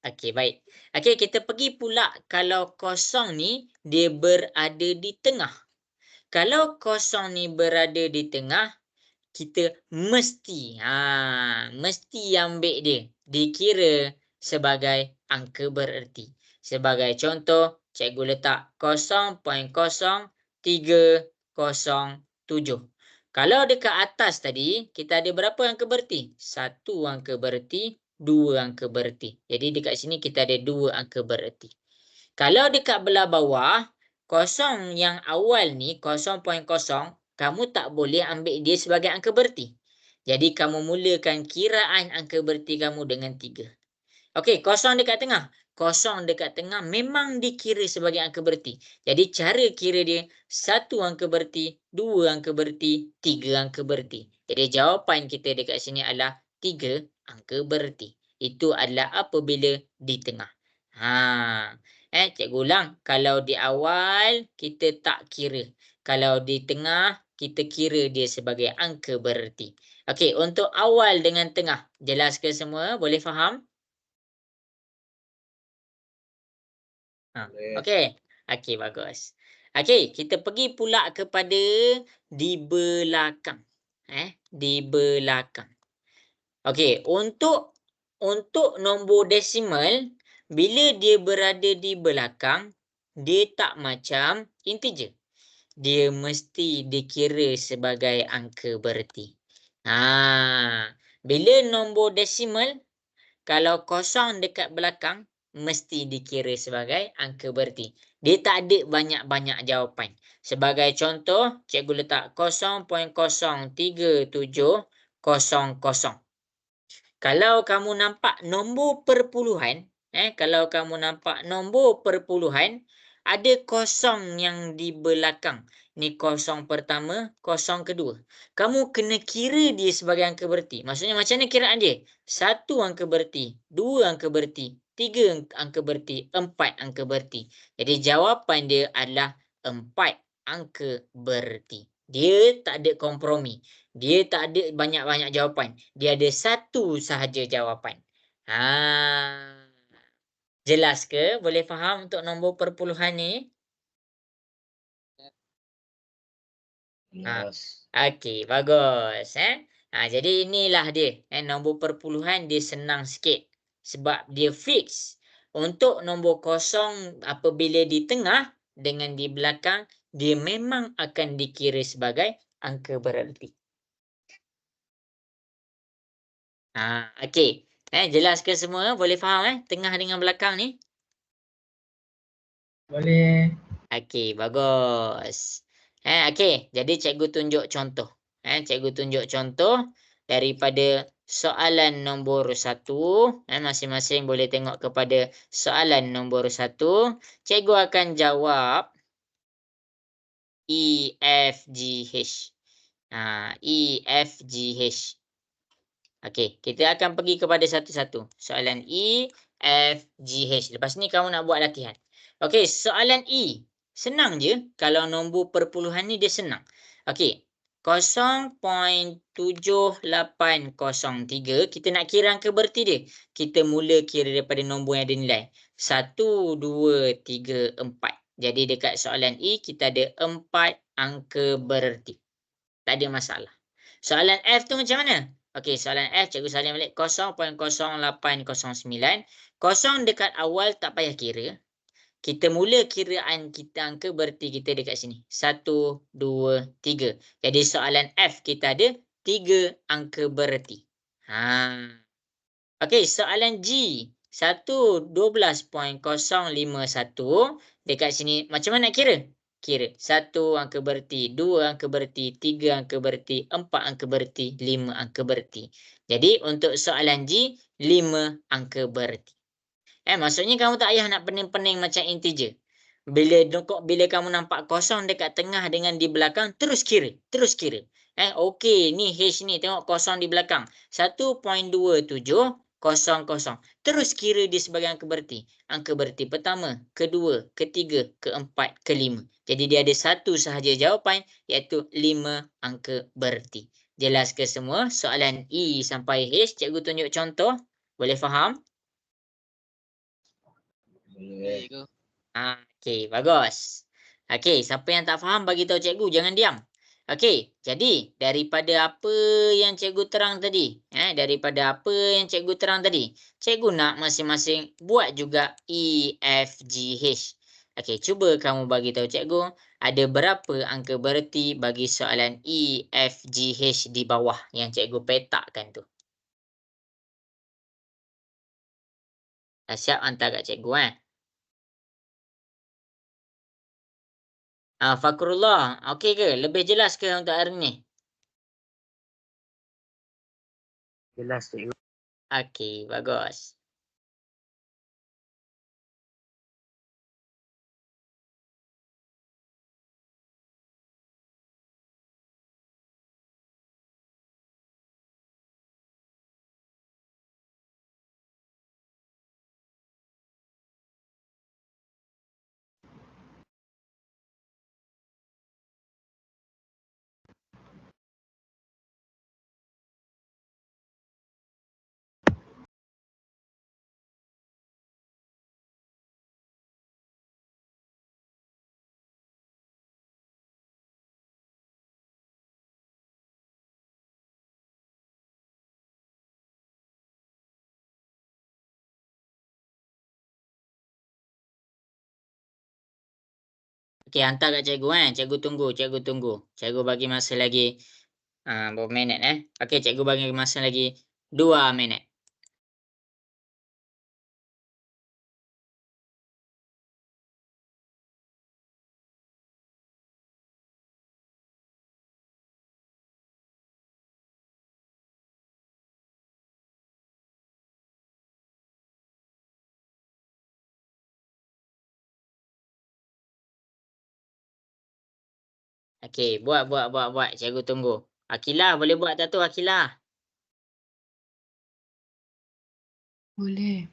Okey, baik. Okey, kita pergi pula kalau kosong ni dia berada di tengah. Kalau kosong ni berada di tengah, kita mesti ambil dia dikira sebagai angka bererti. Sebagai contoh, cikgu letak 0.0307. Kalau dekat atas tadi, kita ada berapa angka bererti? 1 angka bererti, 2 angka bererti. Jadi dekat sini kita ada 2 angka bererti. Kalau dekat belah bawah, kosong yang awal ni 0.0, kamu tak boleh ambil dia sebagai angka bererti. Jadi kamu mulakan kiraan angka bererti kamu dengan 3. Okey, kosong dekat tengah. Kosong dekat tengah memang dikira sebagai angka bererti. Jadi cara kira dia 1 angka bererti, 2 angka bererti, 3 angka bererti. Jadi jawapan kita dekat sini adalah 3 angka bererti. Itu adalah apabila di tengah. Cikgu ulang. Kalau di awal kita tak kira. Kalau di tengah kita kira dia sebagai angka bererti. Okey, untuk awal dengan tengah. Jelas ke semua? Boleh faham? Boleh. Okey, bagus. Okey, kita pergi pula kepada di belakang. Di belakang. Okey, untuk nombor desimal, bila dia berada di belakang, dia tak macam integer. Dia mesti dikira sebagai angka bererti. Bila nombor desimal, kalau kosong dekat belakang, mesti dikira sebagai angka bererti. Dia tak ada banyak-banyak jawapan. Sebagai contoh, cikgu letak 0.03700. Kalau kamu nampak nombor perpuluhan, ada kosong yang di belakang. Ni kosong pertama, kosong kedua. Kamu kena kira dia sebagai angka bererti. Maksudnya macam mana kiraan dia? 1 angka bererti, 2 angka bererti, 3 angka bererti, 4 angka bererti. Jadi jawapan dia adalah 4 angka bererti. Dia tak ada kompromi. Dia tak ada banyak-banyak jawapan. Dia ada 1 sahaja jawapan. Jelas ke? Boleh faham untuk nombor perpuluhan ni? Jelas. Okey, bagus. Jadi inilah dia. Nombor perpuluhan dia senang sikit. Sebab dia fix. Untuk nombor kosong apabila di tengah dengan di belakang, dia memang akan dikira sebagai angka bererti. Okey. Jelas ke semua? Boleh faham tengah dengan belakang ni? Boleh. Okey, bagus. Okey, jadi cikgu tunjuk contoh. Cikgu tunjuk contoh daripada soalan nombor 1. Masing-masing boleh tengok kepada soalan nombor 1. Cikgu akan jawab E, F, G, H. E, F, G, H. Okey, kita akan pergi kepada satu-satu. Soalan E, F, G, H. Lepas ni kamu nak buat latihan. Okey, soalan E. Senang je. Kalau nombor perpuluhan ni dia senang. Okey, 0.7803. Kita nak kira angka bererti dia. Kita mula kira daripada nombor yang ada nilai. 1, 2, 3, 4. Jadi dekat soalan E kita ada 4 angka bererti. Tak ada masalah. Soalan F tu macam mana? Okey, soalan F cikgu salin balik 0.0809. Kosong dekat awal tak payah kira. Kita mula kiraan kita angka bererti kita dekat sini. 1, 2, 3. Jadi soalan F kita ada 3 angka bererti. Okey, soalan G. 12.051. Dekat sini macam mana nak kira? Kira 1 angka bererti, 2 angka bererti, 3 angka bererti, 4 angka bererti, 5 angka bererti. Jadi untuk soalan G, 5 angka bererti. Maksudnya kamu tak payah nak pening-pening macam integer. Bila kamu nampak kosong dekat tengah dengan di belakang, terus kira. Terus kira. Okey, ni H ni. Tengok kosong di belakang. 1.2700. Terus kira di sebagai angka bererti. Angka bererti pertama, kedua, ketiga, keempat, kelima. Jadi dia ada satu sahaja jawapan, iaitu 5 angka bererti. Jelas ke semua? Soalan E sampai H, cikgu tunjuk contoh. Boleh faham? Boleh cikgu. Okey, bagus. Okey, siapa yang tak faham bagi tahu cikgu, jangan diam. Okey, jadi daripada apa yang cikgu terang tadi, daripada apa yang cikgu terang tadi, cikgu nak masing-masing buat juga E, F, G, H. Okey, cuba kamu bagi tahu cikgu ada berapa angka bererti bagi soalan E, F, G, H di bawah yang cikgu petakkan tu. Dah siap hantar kat cikgu Fakrullah, okey ke? Lebih jelas ke untuk hari ni? Jelas cikgu. Okey, bagus. Okey, hantar kat cikgu Cikgu tunggu, cikgu tunggu. Cikgu bagi masa lagi berapa minit Okey, cikgu bagi masa lagi 2 minit. Okey, buat. Cikgu tunggu. Akilah, boleh buat tak tu Akilah? Boleh.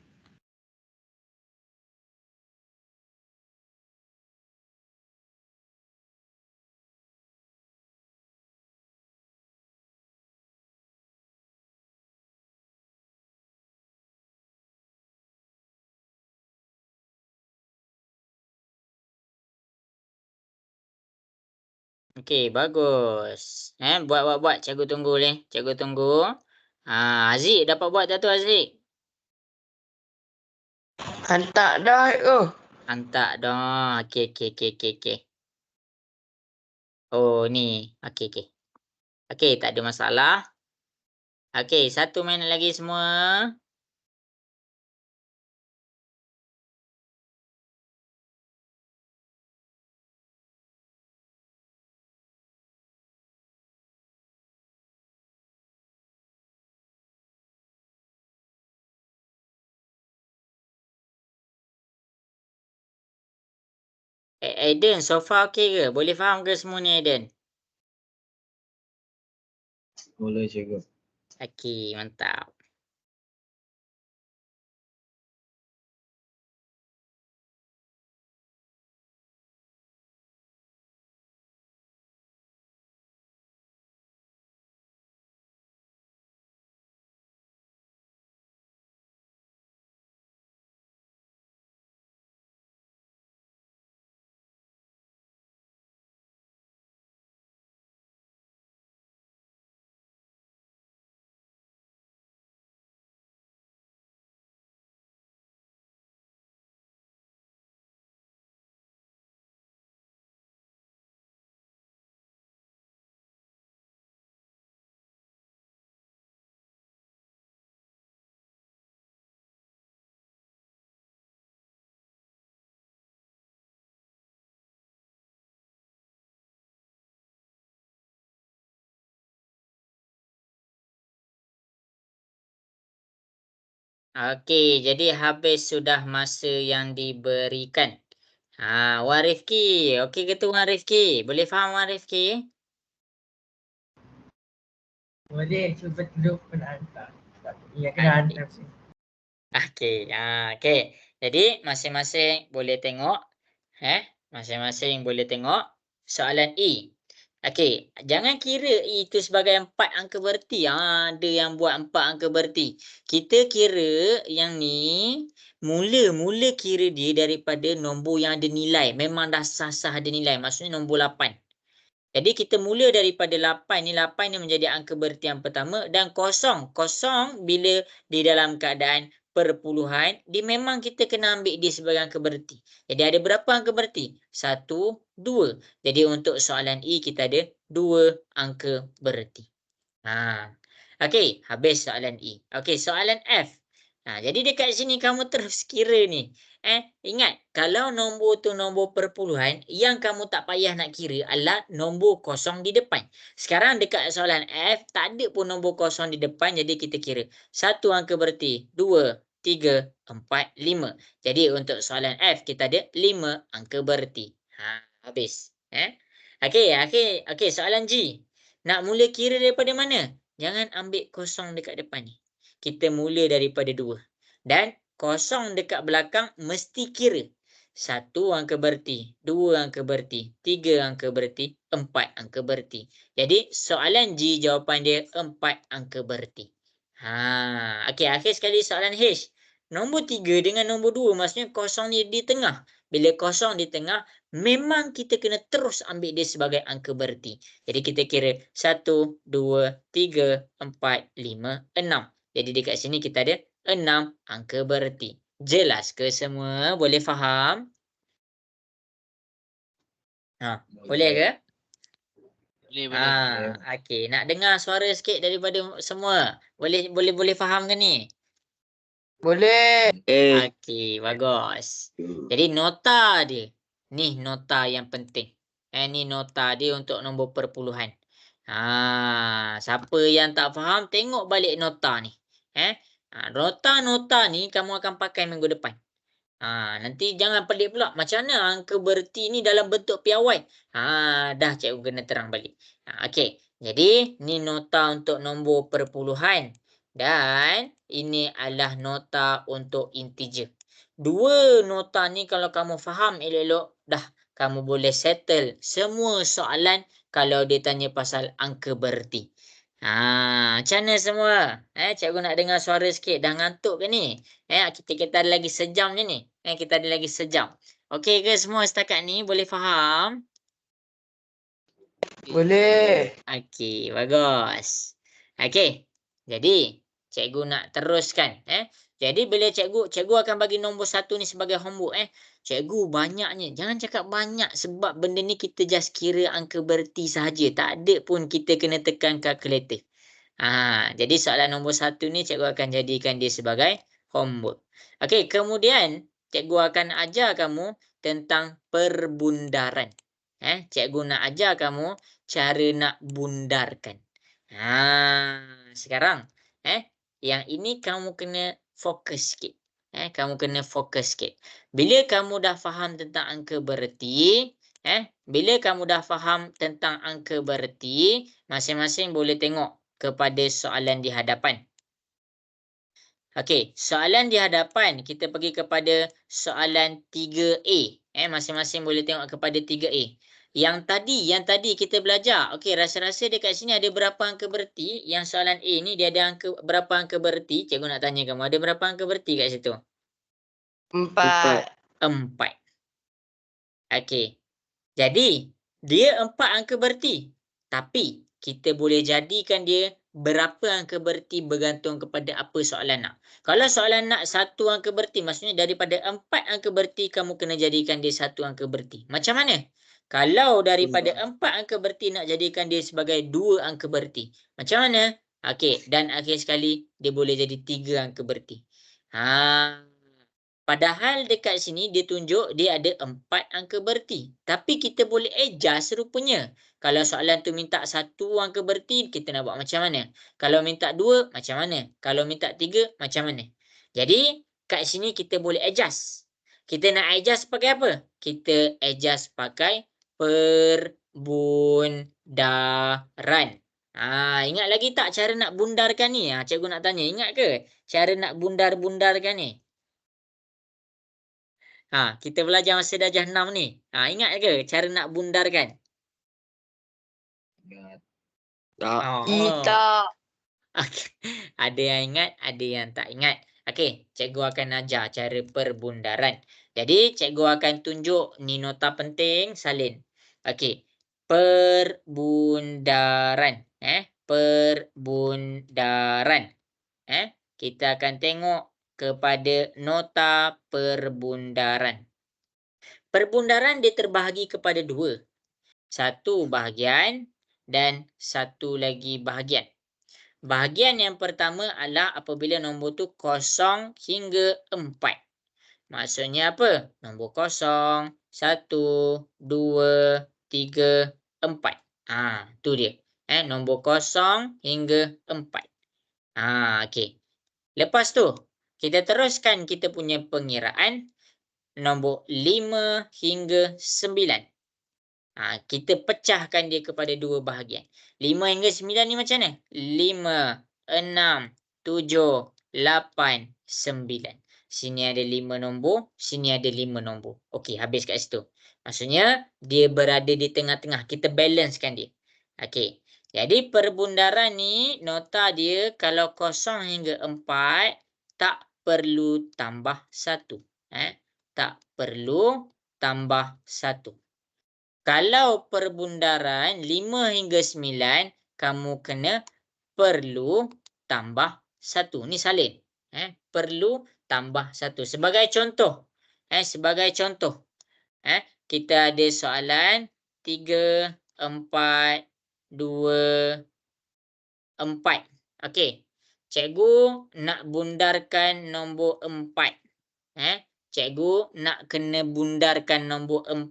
Okey, bagus. Buat. Cikgu tunggu ni. Cikgu tunggu. Aziz, dapat buat tak tu Aziz? Hantar dah cikgu. Hantar dah. Okey. Oh, ni. Okey. Okey, tak ada masalah. Okey, 1 minit lagi semua. Aiden, so far okey ke? Boleh faham ke semua ni Aiden? Boleh cikgu. Okey, mantap. Okey, jadi habis sudah masa yang diberikan. Wan Rifki. Okey ke tu Wan Rifki? Boleh faham Wan Rifki? Boleh, cuba dulu kena hantar. Ya, Okey. kena hantar sini. Okey. Okey. Jadi masing-masing boleh tengok. Masing-masing boleh tengok soalan E. Okey, jangan kira E itu sebagai 4 angka berti. Ada yang buat 4 angka berti. Kita kira yang ni mula kira dia daripada nombor yang ada nilai. Memang dah sah-sah ada nilai. Maksudnya nombor 8. Jadi kita mula daripada 8 ni. 8 ni menjadi angka berti yang pertama. Dan kosong. Kosong bila di dalam keadaan perpuluhan, dia memang kita kena ambil dia sebagai angka berti. Jadi ada berapa angka berti? 1, 2. Jadi untuk soalan E kita ada 2 angka berti. Okey, habis soalan E. Okey, soalan F. Jadi dekat sini kamu terus kira ni. Ingat, kalau nombor tu nombor perpuluhan, yang kamu tak payah nak kira adalah nombor kosong di depan. Sekarang dekat soalan F, tak ada pun nombor kosong di depan, jadi kita kira 1 angka berti, 2, 3, 4, 5. Jadi untuk soalan F, kita ada 5 angka berti. Habis. Okey, soalan G. Nak mula kira daripada mana? Jangan ambil kosong dekat depan ni. Kita mula daripada 2. Dan kosong dekat belakang mesti kira. 1 angka berti, 2 angka berti, 3 angka berti, 4 angka berti. Jadi soalan G jawapan dia 4 angka berti. Okey, akhir sekali soalan H. Nombor 3 dengan nombor 2 maksudnya kosong ni di tengah. Bila kosong di tengah, memang kita kena terus ambil dia sebagai angka berti. Jadi kita kira 1, 2, 3, 4, 5, 6. Jadi dekat sini kita ada 6 angka berti. Jelas ke semua? Boleh faham? Boleh ke? Boleh. Okey. Nak dengar suara sikit daripada semua. Boleh faham ke ni? Boleh. Okey, bagus. Jadi nota dia. Ni nota yang penting. Ni nota dia untuk nombor perpuluhan. Siapa yang tak faham, tengok balik nota ni. Nota ni kamu akan pakai minggu depan. Nanti jangan pelik pula. Macam mana angka berti ni dalam bentuk piawai? Dah cikgu kena terang balik. Okey. Jadi ni nota untuk nombor perpuluhan. Dan ini adalah nota untuk integer. 2 nota ni kalau kamu faham elok-elok, dah kamu boleh settle semua soalan kalau dia tanya pasal angka berti. Macam mana semua? Cikgu nak dengar suara sikit. Dah ngantuk ke ni? Kita ada lagi sejam je ni. Kita ada lagi sejam. Okey ke semua setakat ni? Boleh faham? Boleh. Okey, bagus. Okey. Jadi, cikgu nak teruskan. Jadi bila cikgu akan bagi nombor 1 ni sebagai homework. Cikgu banyaknya. Jangan cakap banyak sebab benda ni kita just kira angka berti sahaja. Tak ada pun kita kena tekan kalkulator. Jadi soalan nombor 1 ni cikgu akan jadikan dia sebagai homework. Okey, kemudian cikgu akan ajar kamu tentang perbundaran. Cikgu nak ajar kamu cara nak bundarkan. Sekarang yang ini kamu kena fokus sikit. Kamu kena fokus sikit. Bila kamu dah faham tentang angka berti, bila kamu dah faham tentang angka berti, masing-masing boleh tengok kepada soalan di hadapan. Okey, soalan di hadapan kita pergi kepada soalan 3A. Masing-masing boleh tengok kepada 3A. Yang tadi kita belajar. Okey, rasa-rasa dekat sini ada berapa angka berti? Yang soalan A ni dia ada berapa angka berti? Cikgu nak tanya kamu, ada berapa angka berti kat situ? 4. 4. Okey. Jadi, dia 4 angka berti. Tapi, kita boleh jadikan dia berapa angka berti bergantung kepada apa soalan nak. Kalau soalan nak 1 angka berti, maksudnya daripada 4 angka berti, kamu kena jadikan dia 1 angka berti. Macam mana? Kalau daripada 4 angka berti nak jadikan dia sebagai 2 angka berti. Macam mana? Okey, dan akhir sekali, dia boleh jadi 3 angka berti. Padahal dekat sini dia tunjuk dia ada 4 angka berti. Tapi kita boleh adjust rupanya. Kalau soalan tu minta 1 angka berti, kita nak buat macam mana? Kalau minta 2, macam mana? Kalau minta 3, macam mana? Jadi kat sini kita boleh adjust. Kita nak adjust pakai apa? Kita adjust pakai perbundaran. Ingat lagi tak cara nak bundarkan ni? Cikgu nak tanya, ingat ke cara nak bundar-bundarkan ni? Kita belajar masa darjah 6 ni. Ingat ke cara nak bundarkan? Ingat. Tak. Okay. Ada yang ingat, ada yang tak ingat. Okey, cikgu akan ajar cara perbundaran. Jadi, cikgu akan tunjuk ni nota penting, salin. Okey. Perbundaran. Perbundaran. Kita akan tengok kepada nota perbundaran. Perbundaran dia terbahagi kepada dua. Satu bahagian dan satu lagi bahagian. Bahagian yang pertama adalah apabila nombor tu 0 hingga 4. Maksudnya apa? Nombor 0, 1, 2, 3, 4. Tu dia. Nombor 0 hingga 4. Okey. Lepas tu, kita teruskan kita punya pengiraan nombor 5 hingga 9. Kita pecahkan dia kepada dua bahagian. 5 hingga 9 ni macam mana? 5, 6, 7, 8, 9. Sini ada 5 nombor, sini ada 5 nombor. Okey, habis kat situ. Maksudnya, dia berada di tengah-tengah. Kita balancekan dia. Okey. Jadi, perbundaran ni, nota dia kalau 0 hingga 4, tak perlu tambah 1. Tak perlu tambah 1. Kalau perbundaran 5 hingga 9, kamu kena perlu tambah 1. Ni salin. Perlu tambah 1. Sebagai contoh. Kita ada soalan 3, 4, 2, 4. Okey. Cikgu nak bundarkan nombor 4. Cikgu nak kena bundarkan nombor 4.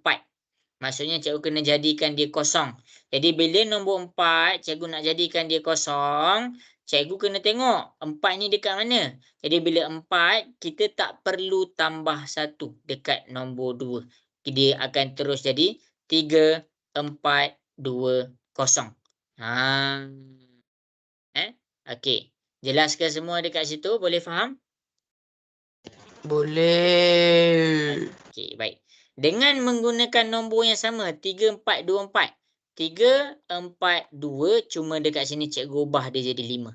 Maksudnya cikgu kena jadikan dia 0. Jadi bila nombor 4, cikgu nak jadikan dia 0, cikgu kena tengok 4 ni dekat mana. Jadi bila 4, kita tak perlu tambah 1 dekat nombor 2. Dia akan terus jadi 3, 4, 2, 0. Okey. Jelas ke semua dekat situ? Boleh faham? Boleh. Okey, baik. Dengan menggunakan nombor yang sama, 3, 4, 2, 4. 3, 4, 2, cuma dekat sini cikgu ubah dia jadi 5.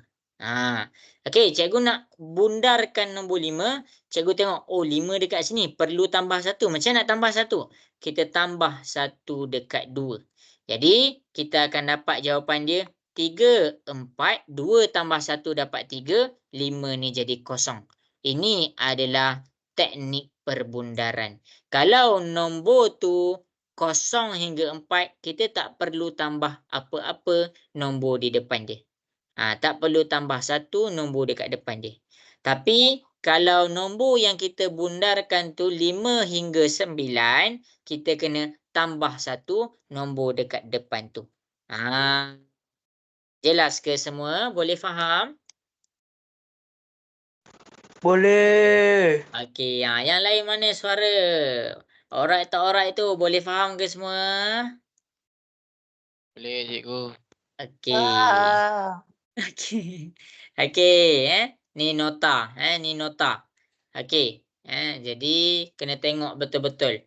Okey, cikgu nak bundarkan nombor 5. Cikgu tengok, 5 dekat sini. Perlu tambah 1. Macam nak tambah 1? Kita tambah 1 dekat 2. Jadi, kita akan dapat jawapan dia 3, 4, 2 tambah 1 dapat 3. 5 ni jadi 0. Ini adalah teknik perbundaran. Kalau nombor tu 0 hingga 4, kita tak perlu tambah apa-apa nombor di depan dia. Tak perlu tambah 1 nombor dekat depan dia. Tapi kalau nombor yang kita bundarkan tu 5 hingga 9, kita kena tambah 1 nombor dekat depan tu. Jelas ke semua? Boleh faham? Boleh. Okey, yang lain mana suara? Alright tak alright tu boleh faham ke semua? Boleh cikgu. Okey. Okey. Okey, ni nota, ni nota. Okey. Jadi kena tengok betul-betul.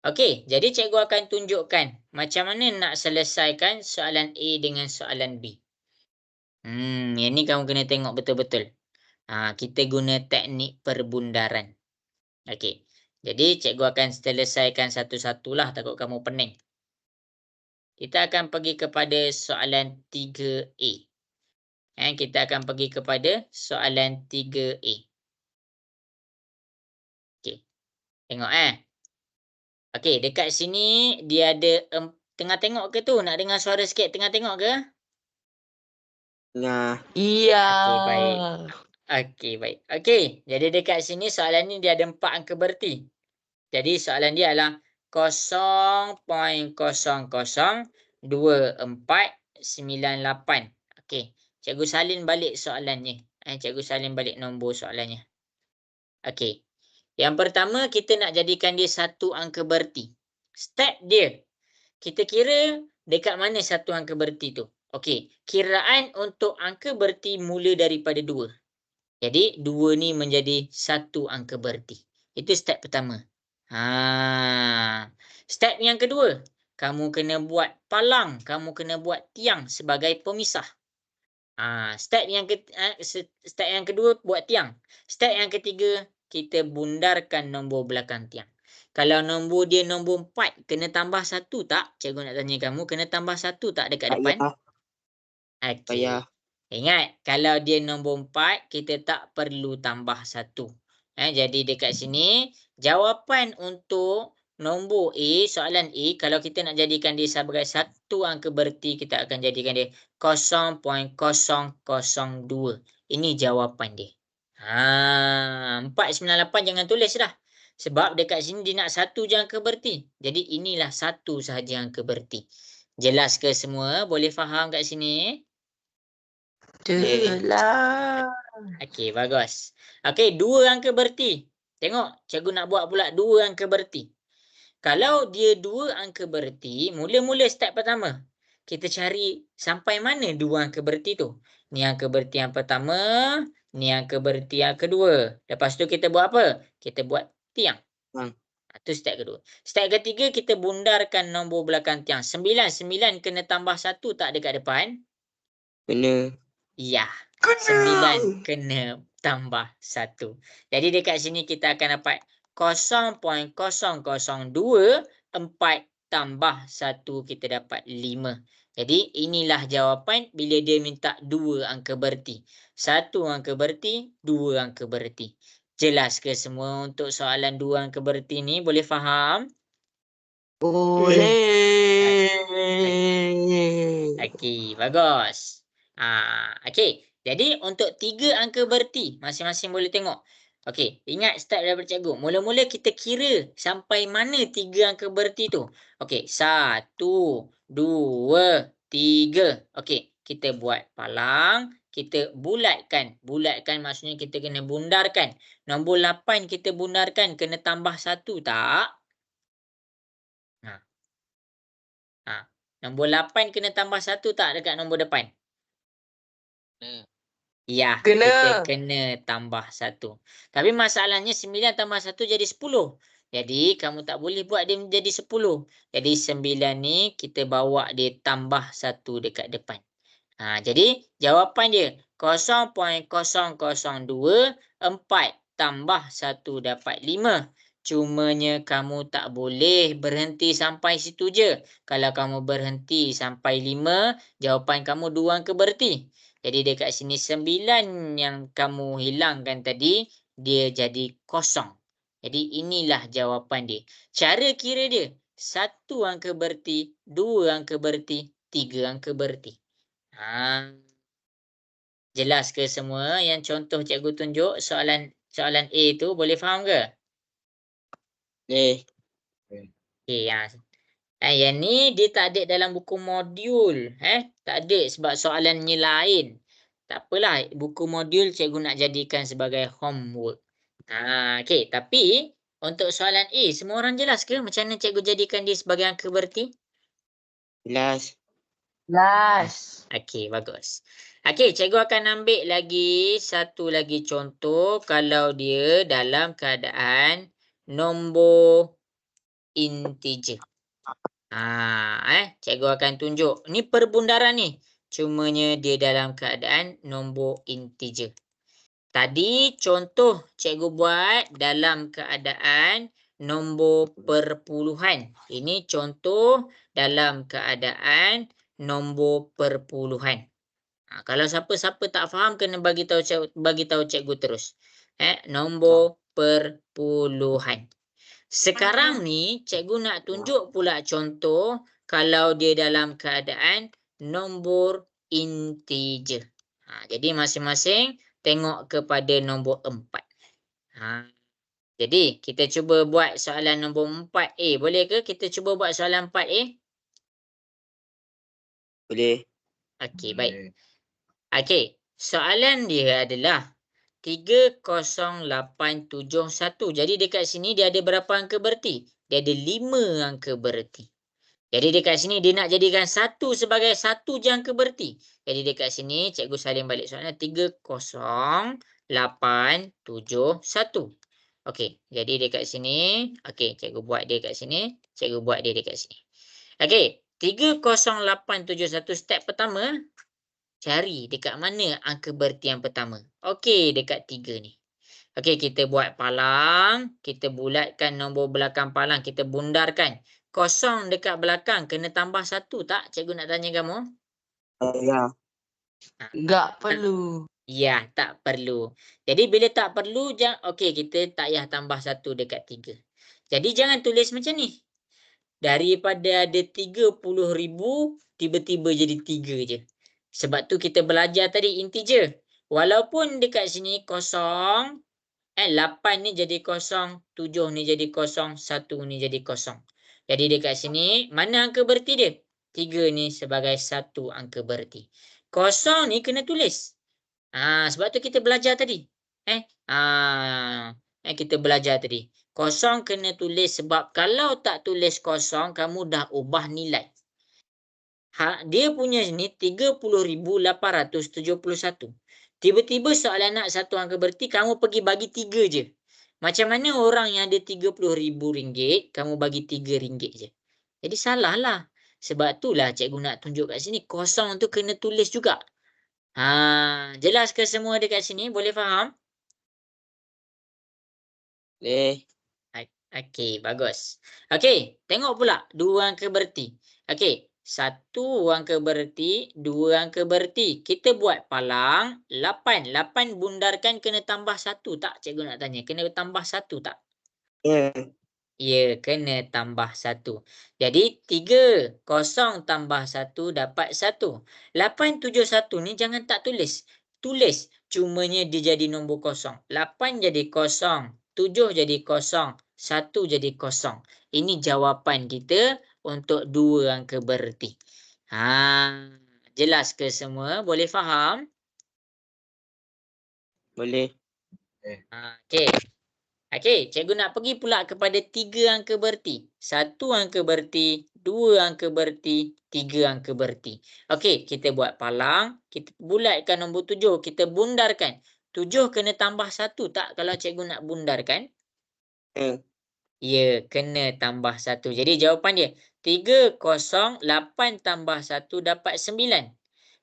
Okey, jadi cikgu akan tunjukkan macam mana nak selesaikan soalan A dengan soalan B. Yang ni kamu kena tengok betul-betul. Kita guna teknik perbundaran. Okey. Jadi cikgu akan selesaikan satu-satulah, takut kamu pening. Kita akan pergi kepada soalan 3A. Kita akan pergi kepada soalan 3A. Okey. Tengok Okey, dekat sini dia ada tengah tengok ke tu? Nak dengar suara sikit, tengah tengok ke? Nah. Iya. Okey, baik. Okey, baik. Okey, jadi dekat sini soalan ni dia ada 4 angka berti. Jadi soalan dia adalah 0.002498. Okey, cikgu salin balik soalannya. Cikgu salin balik nombor soalannya. Okey. Yang pertama kita nak jadikan dia satu angka berti. Step dia. Kita kira dekat mana satu angka berti tu. Okey. Kiraan untuk angka berti mula daripada 2. Jadi 2 ni menjadi satu angka berti. Itu step pertama. Step yang kedua. Kamu kena buat palang. Kamu kena buat tiang sebagai pemisah. Step yang kedua buat tiang. Step yang ketiga kita bundarkan nombor belakang tiang. Kalau nombor dia nombor 4 kena tambah 1 tak? Cikgu nak tanya kamu kena tambah 1 tak dekat Tak depan? payah. Okey. Payah. Ingat kalau dia nombor 4 kita tak perlu tambah 1. Jadi dekat sini jawapan untuk nombor A, soalan A, kalau kita nak jadikan dia sebagai satu angka berti, kita akan jadikan dia 0.002. Ini jawapan dia. 498 jangan tulis dah. Sebab dekat sini dia nak satu je angka berti. Jadi inilah satu sahaja angka berti. Jelas ke semua? Boleh faham kat sini? Jelas. Okey, bagus. Okey, 2 angka berti. Tengok, cikgu nak buat pula 2 angka berti. Kalau dia 2 angka berti, mula-mula step pertama. Kita cari sampai mana 2 angka berti tu. Ni angka berti yang pertama, ni angka berti yang kedua. Lepas tu kita buat apa? Kita buat tiang. Itu step kedua. Step ketiga, kita bundarkan nombor belakang tiang. 9 kena tambah 1 tak dekat depan? Kena. Ya. 9 kena tambah 1. Jadi dekat sini kita akan dapat 0.0024 tambah 1 kita dapat 5. Jadi inilah jawapan bila dia minta 2 angka berti. 1 angka berti, 2 angka berti. Jelas ke semua untuk soalan 2 angka berti ni? Boleh faham? Boleh. Okey, bagus. Okey. Jadi untuk 3 angka berti, masing-masing boleh tengok. Okey, ingat step daripada cikgu. Mula-mula kita kira sampai mana 3 angka berti tu. Okey, 1, 2, 3. Okey, kita buat palang, kita bulatkan. Bulatkan maksudnya kita kena bundarkan. Nombor 8 kita bundarkan, kena tambah 1 tak? Nombor 8 kena tambah 1 tak dekat nombor depan? Ya, Kena. kita kena tambah 1. Tapi masalahnya 9 tambah 1 jadi 10. Jadi kamu tak boleh buat dia menjadi 10. Jadi 9 ni kita bawa dia tambah 1 dekat depan. Jadi jawapan dia 0.0024 tambah 1 dapat 5. Cumanya kamu tak boleh berhenti sampai situ je. Kalau kamu berhenti sampai 5, jawapan kamu 2 angka berti. Jadi dekat sini 9 yang kamu hilangkan tadi, dia jadi kosong. Jadi inilah jawapan dia. Cara kira dia, 1 angka berti, 2 angka berti, 3 angka berti. Jelas ke semua yang contoh cikgu tunjuk soalan A tu boleh faham ke? Boleh. Okey, yang ni dia tak ada dalam buku modul, tak ada sebab soalannya lain. Tak apalah, buku modul cikgu nak jadikan sebagai homework. Okey, tapi untuk soalan A, semua orang jelas ke macam mana cikgu jadikan dia sebagai angka berti? Jelas. Last. Okey, bagus. Okey, cikgu akan ambil lagi satu lagi contoh kalau dia dalam keadaan nombor integer. Cikgu akan tunjuk. Ni perbundaran ni. Cumanya dia dalam keadaan nombor integer. Tadi contoh cikgu buat dalam keadaan nombor perpuluhan. Ini contoh dalam keadaan nombor perpuluhan. Kalau siapa-siapa tak faham kena bagi tahu cikgu terus. Nombor perpuluhan. Sekarang ni cikgu nak tunjuk pula contoh kalau dia dalam keadaan nombor integer. Jadi masing-masing tengok kepada nombor 4. Jadi kita cuba buat soalan nombor 4A. Boleh ke kita cuba buat soalan 4A? Boleh. Okey, baik. Okey, soalan dia adalah 30871. Jadi dekat sini dia ada berapa angka berti? Dia ada 5 angka berti. Jadi dekat sini dia nak jadikan 1 sebagai 1 je angka berti. Jadi dekat sini cikgu salin balik soalnya 30871. Okey, jadi dekat sini, okey, cikgu buat dia kat sini, cikgu buat dia dekat sini. Okey, 30871 step pertama, cari dekat mana angka berti yang pertama. Okey, dekat 3 ni. Okey, kita buat palang, kita bulatkan nombor belakang palang, kita bundarkan. Kosong dekat belakang kena tambah 1 tak? Cikgu nak tanya kamu. Ya. Ha. Enggak perlu. Ya, tak perlu. Jadi bila tak perlu, okey, kita tak payah tambah 1 dekat 3. Jadi jangan tulis macam ni. Daripada ada 30,000, tiba-tiba jadi 3 je. Sebab tu kita belajar tadi integer. Walaupun dekat sini kosong, 8 ni jadi kosong, 7 ni jadi kosong, 1 ni jadi kosong. Jadi dekat sini, mana angka berti dia? 3 ni sebagai 1 angka berti. Kosong ni kena tulis. Sebab tu kita belajar tadi. Kita belajar tadi. Kosong kena tulis sebab kalau tak tulis kosong, kamu dah ubah nilai. Dia punya ni 30,871. Tiba-tiba soalan nak 1 angka berti, kamu pergi bagi 3 je. Macam mana orang yang ada RM30,000, kamu bagi RM3 je. Jadi salah lah. Sebab itulah cikgu nak tunjuk kat sini, kosong tu kena tulis juga. Jelas ke semua dekat sini? Boleh faham? Boleh. Okey, bagus. Okey, tengok pula 2 angka berti. Okey, 1 angka berti, 2 angka berti. Kita buat palang 8. 8 bundarkan kena tambah 1 tak? Cikgu nak tanya. Kena tambah 1 tak? Ya. Ya, kena tambah 1. Jadi 3 kosong tambah 1 dapat 1. 871 ni jangan tak tulis. Tulis. Cumanya dia jadi nombor kosong. 8 jadi kosong. 7 jadi kosong. 1 jadi kosong. Ini jawapan kita untuk 2 angka berti. Jelas ke semua? Boleh faham? Boleh. Okey. Okey, cikgu nak pergi pula kepada 3 angka berti. 1 angka berti, 2 angka berti, 3 angka berti. Okey, kita buat palang, kita bulatkan nombor 7, kita bundarkan. 7 kena tambah 1 tak kalau cikgu nak bundarkan? Ya. Ya, kena tambah 1. Jadi jawapan dia 308 tambah 1 dapat 9.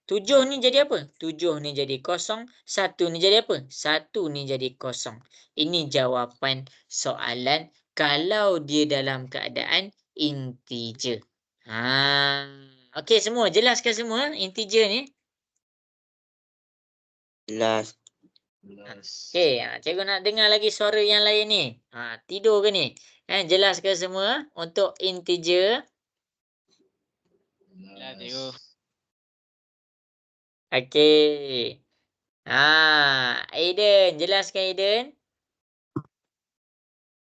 7 ni jadi apa? 7 ni jadi kosong. 1 ni jadi apa? 1 ni jadi kosong. Ini jawapan soalan kalau dia dalam keadaan integer. Okey semua. Jelas ke semua integer ni? Jelas. Okey, cikgu nak dengar lagi suara yang lain ni. Tidur ke ni? Jelas ke semua untuk integer? Jelas cikgu. Okey. Aiden, jelas ke Aiden?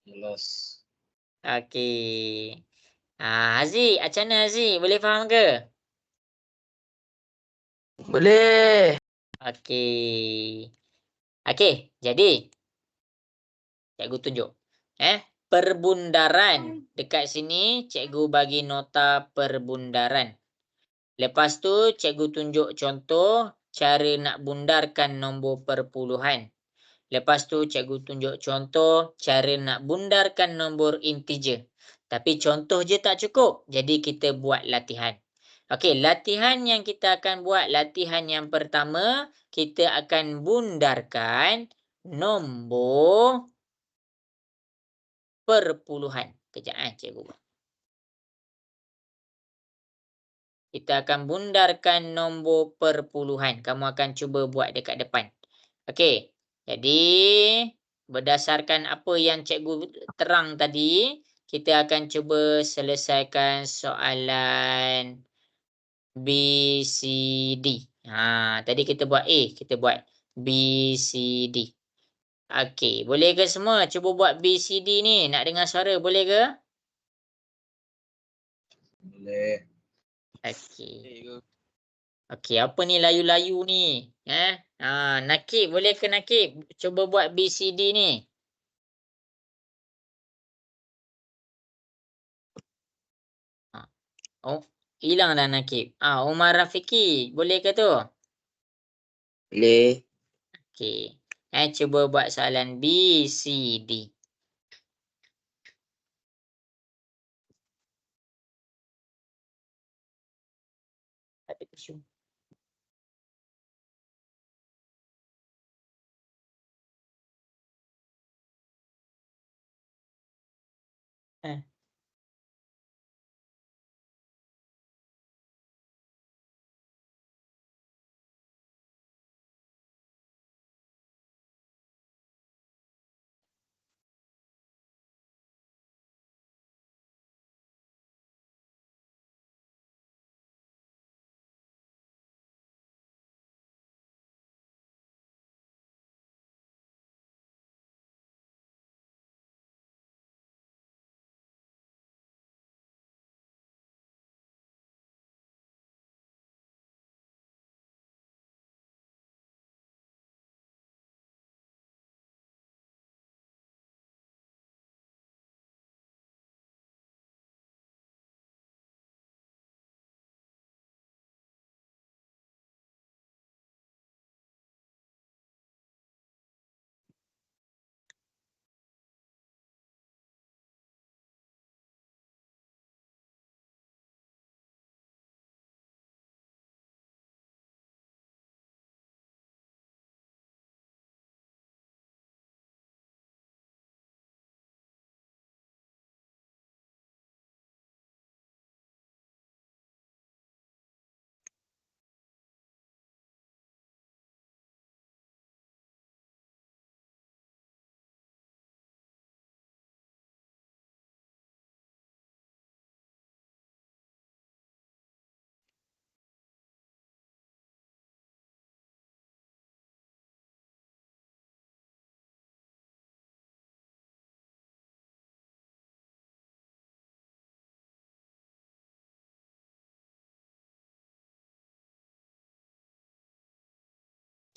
Jelas. Okey. Haziq, macam mana Haziq? Boleh faham ke? Boleh. Okey. Okey, jadi cikgu tunjuk. Perbundaran. Dekat sini cikgu bagi nota perbundaran. Lepas tu cikgu tunjuk contoh cara nak bundarkan nombor perpuluhan. Lepas tu cikgu tunjuk contoh cara nak bundarkan nombor integer. Tapi contoh je tak cukup. Jadi kita buat latihan. Okey, latihan yang kita akan buat, latihan yang pertama, kita akan bundarkan nombor perpuluhan. Kejap cikgu buat. Kita akan bundarkan nombor perpuluhan. Kamu akan cuba buat dekat depan. Okey. Jadi, berdasarkan apa yang cikgu terang tadi, kita akan cuba selesaikan soalan B, C, D. Tadi kita buat A, kita buat B, C, D. Okey, boleh ke semua cuba buat B, C, D ni? Nak dengar suara, boleh ke? Boleh. Okey. Cikgu. Okey, apa ni layu-layu ni? Nakib, boleh ke Nakib? Cuba buat BCD ni. Oh, hilang dah Nakib. Umar Rafiki, boleh ke tu? Boleh. Okey. Cuba buat soalan B, C, D. Ada tisu. Eh.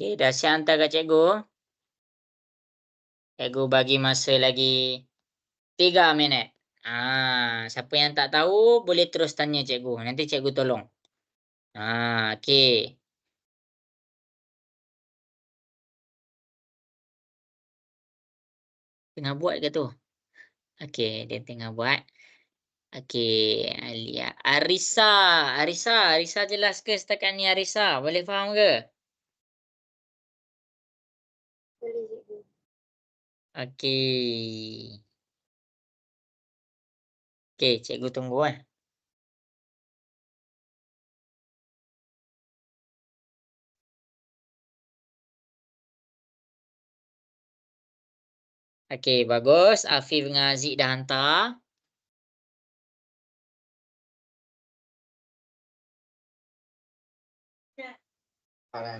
Okey, dah siap hantar kat cikgu. Cikgu bagi masa lagi 3 minit. Siapa yang tak tahu boleh terus tanya cikgu. Nanti cikgu tolong. Okey. Tengah buat ke tu? Okey, dia tengah buat. Okey, Alia. Arisa jelas ke setakat ni Arisa? Boleh faham ke? Boleh cikgu. Okey. Okey, cikgu tunggu Okey, bagus. Afif dengan Aziz dah hantar.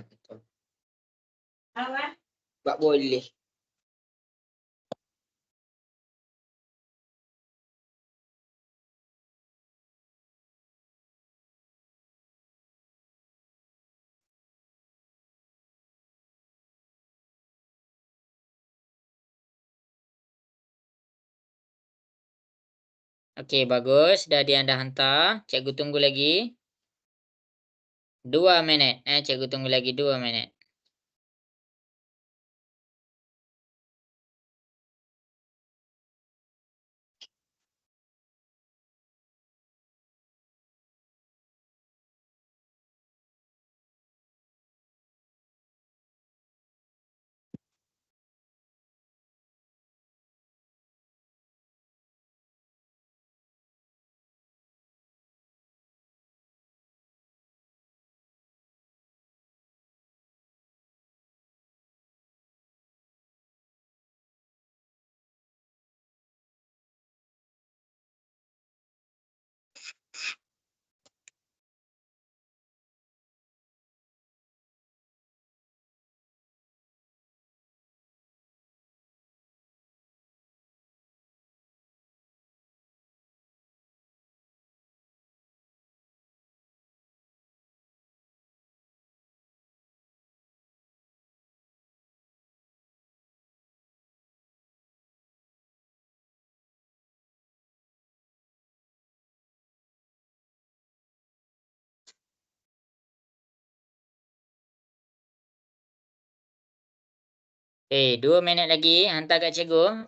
Betul. Apa? Tak boleh. Okey, bagus. Dah dia dah hantar. Cikgu tunggu lagi. 2 minit. Cikgu tunggu lagi 2 minit. 2 minit lagi. Hantar kat cikgu.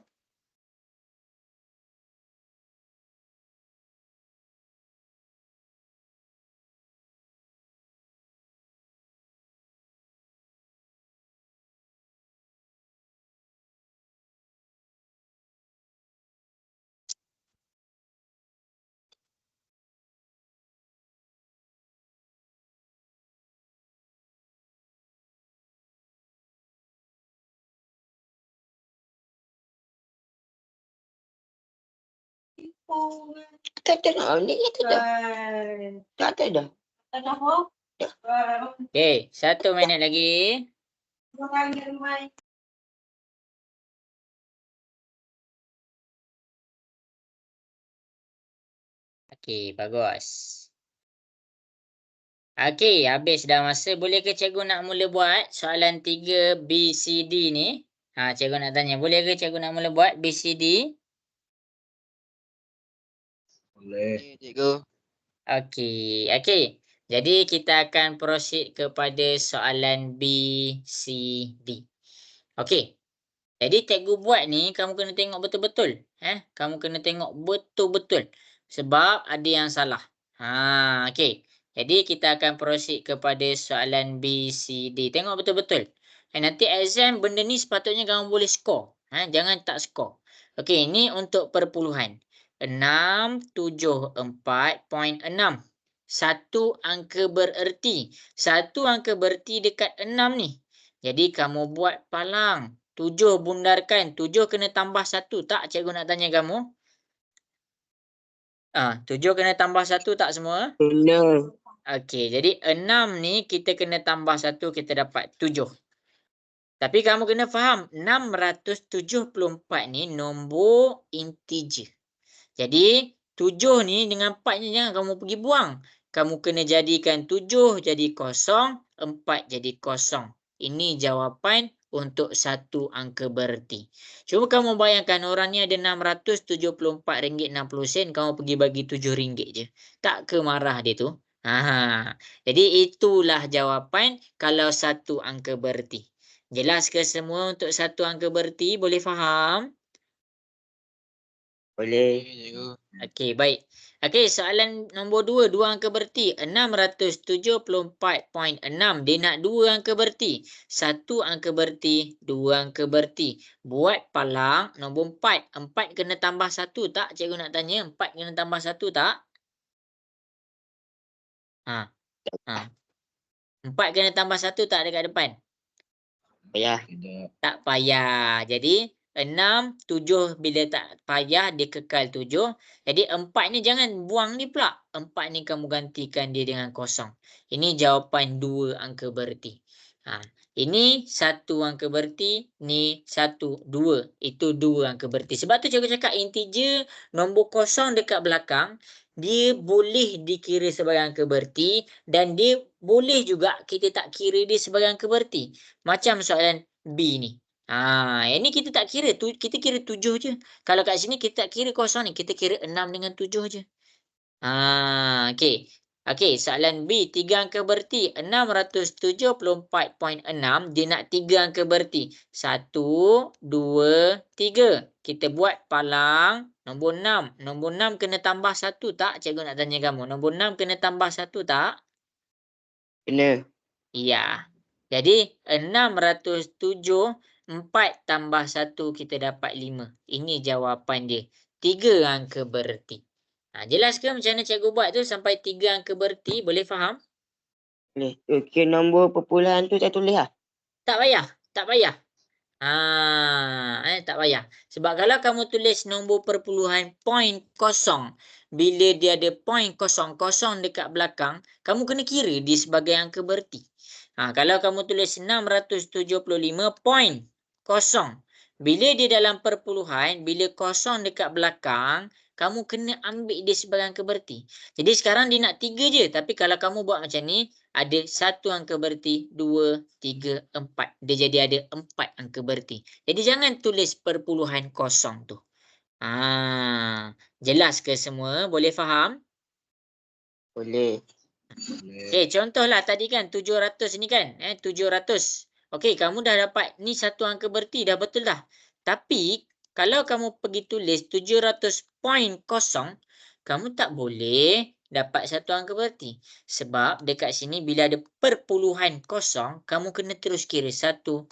Tak ada dah. Ni tak ada. Tak ada dah. Okey, 1 minit lagi. Okey, bagus. Okey, habis dah masa. Boleh ke cikgu nak mula buat soalan 3 BCD ni? Cikgu nak tanya. Boleh ke cikgu nak mula buat BCD? Boleh. Boleh cikgu. Okey, okey. Jadi kita akan proceed kepada soalan BCD. Okey. Jadi cikgu buat ni kamu kena tengok betul-betul. Kamu kena tengok betul-betul. Sebab ada yang salah. Okey. Jadi kita akan proceed kepada soalan BCD. Tengok betul-betul. Nanti exam benda ni sepatutnya kamu boleh score. Jangan tak score. Okey, ini untuk perpuluhan. 674.6. Satu angka bererti. Satu angka bererti dekat 6 ni. Jadi kamu buat palang. 7 bundarkan. 7 kena tambah 1 tak? Cikgu nak tanya kamu. 7 kena tambah 1 tak semua? Kena. Okey, jadi 6 ni kita kena tambah 1, kita dapat 7. Tapi kamu kena faham, 674 ni nombor integer. Jadi 7 ni dengan 4 ni jangan kamu pergi buang. Kamu kena jadikan 7 jadi kosong, 4 jadi kosong. Ini jawapan untuk satu angka bererti. Cuba kamu bayangkan orang ni ada RM674.60. Kamu pergi bagi RM7 je. Tak ke marah dia tu? Jadi itulah jawapan kalau satu angka bererti. Jelas ke semua untuk satu angka bererti? Boleh faham? Boleh. Boleh cikgu. Okey, baik. Okey, soalan nombor 2, 2 angka bererti. 674.6. Dia nak 2 angka bererti. 1 angka bererti, 2 angka bererti. Buat palang nombor 4. 4 kena tambah 1 tak? Cikgu nak tanya, 4 kena tambah 1 tak? 4 kena tambah 1 tak dekat depan? Payah. Tidak. Tak payah. Jadi 6, 7 bila tak payah dia kekal 7. Jadi 4 ni jangan buang ni pula. 4 ni kamu gantikan dia dengan kosong. Ini jawapan 2 angka bererti. Ini 1 angka bererti, ni 1, 2. Itu 2 angka bererti. Sebab tu cikgu cakap integer nombor kosong dekat belakang dia boleh dikira sebagai angka bererti dan dia boleh juga kita tak kira dia sebagai angka bererti. Macam soalan B ni. Yang ni kita tak kira. Kita kira 7 je. Kalau kat sini kita tak kira kosong ni. Kita kira 6 dengan 7 je. Okey. Okey, soalan B. 3 angka bererti. 674.6. Dia nak 3 angka bererti. 1, 2, 3. Kita buat palang nombor 6. Nombor 6 kena tambah 1 tak? Cikgu nak tanya kamu. Nombor 6 kena tambah 1 tak? Kena. Ya. Jadi 607, 4 tambah 1 kita dapat 5. Ini jawapan dia. 3 angka bererti. Jelas ke macam mana cikgu buat tu sampai 3 angka bererti? Boleh faham? Boleh. Okey, nombor perpuluhan tu saya tulis lah. Tak payah. Tak payah. Tak payah. Sebab kalau kamu tulis nombor perpuluhan point kosong, bila dia ada point kosong-kosong dekat belakang, kamu kena kira dia sebagai angka bererti. Kalau kamu tulis 675.0, bila dia dalam perpuluhan, bila kosong dekat belakang, kamu kena ambil dia sebagai angka bererti. Jadi sekarang dia nak 3 je. Tapi kalau kamu buat macam ni, ada 1 angka bererti, 2, 3, 4. Dia jadi ada 4 angka bererti. Jadi jangan tulis perpuluhan kosong tu. Jelas ke semua? Boleh faham? Boleh. Boleh. Okey, contohlah tadi kan 700 ni kan. 700. Okey, kamu dah dapat ni satu angka berti dah betul dah. Tapi kalau kamu pergi tulis 700.0, kamu tak boleh dapat satu angka berti. Sebab dekat sini bila ada perpuluhan kosong, kamu kena terus kira 1, 2,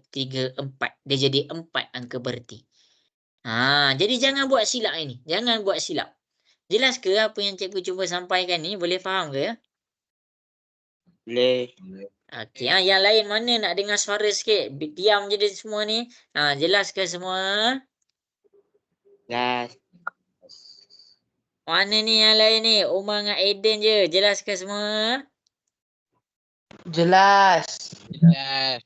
3, 4. Dia jadi 4 angka berti. Jadi jangan buat silap ini. Jangan buat silap. Jelas ke apa yang cikgu cuba sampaikan ni? Boleh faham ke? Boleh. Boleh. Okey, yang lain mana nak dengar suara sikit? Diam je dia semua ni. Jelas ke semua? Jelas. Mana ni yang lain ni? Umar dengan Aiden je. Jelas ke semua? Jelas. Jelas.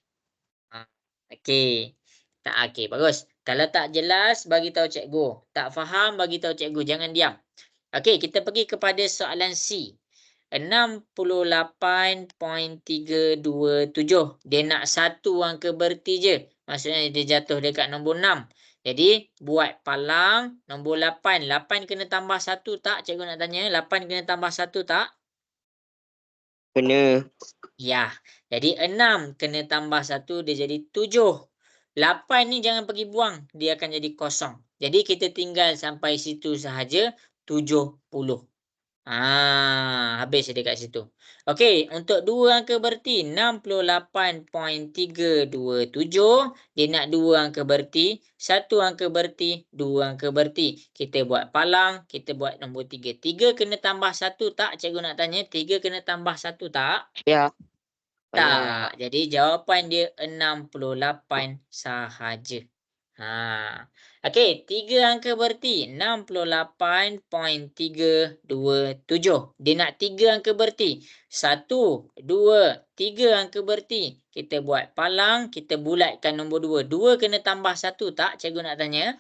Okey. Okey, bagus. Kalau tak jelas, bagi tahu cikgu. Tak faham, bagi tahu cikgu. Jangan diam. Okey, kita pergi kepada soalan C. 68.327. Dia nak satu angka berti je. Maksudnya dia jatuh dekat nombor 6. Jadi, buat palang nombor 8. 8 kena tambah 1 tak? Cikgu nak tanya. 8 kena tambah 1 tak? Kena. Ya. Jadi, 6 kena tambah 1. Dia jadi 7. 8 ni jangan pergi buang. Dia akan jadi kosong. Jadi, kita tinggal sampai situ sahaja. 70. Habis dekat situ. Okey, untuk dua angka berti 68.327, dia nak dua angka berti, satu angka berti, dua angka berti. Kita buat palang, kita buat nombor 3. 3 kena tambah 1 tak? Cikgu nak tanya, 3 kena tambah 1 tak? Ya. Tak. Jadi jawapan dia 68 sahaja. Okey, 3 angka berti 68.327. Dia nak 3 angka berti. 1, 2, 3 angka berti. Kita buat palang, kita bulatkan nombor 2. 2 kena tambah 1 tak? Cikgu nak tanya.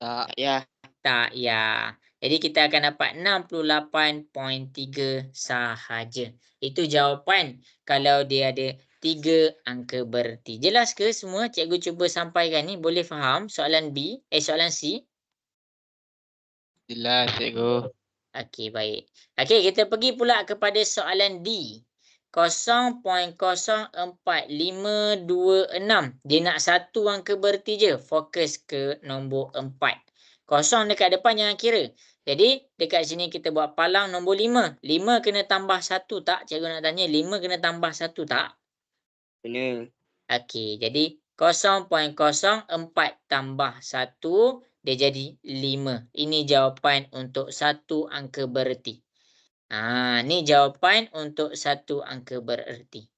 Tak. Ya. Tak, ya. Jadi kita akan dapat 68.3 sahaja. Itu jawapan kalau dia ada 3 angka berti. Jelas ke semua? Cikgu cuba sampaikan ni. Boleh faham soalan B? Soalan C? Jelas cikgu. Okey, baik. Okey, kita pergi pula kepada soalan D. 0.04526. Dia nak satu angka berti je. Fokus ke nombor 4. Kosong dekat depan jangan kira. Jadi, dekat sini kita buat palang nombor 5. 5 kena tambah 1 tak? Cikgu nak tanya, 5 kena tambah 1 tak? Kena. Okey, jadi 0.04 tambah 1, dia jadi 5. Ini jawapan untuk satu angka berti. Ni jawapan untuk satu angka bererti.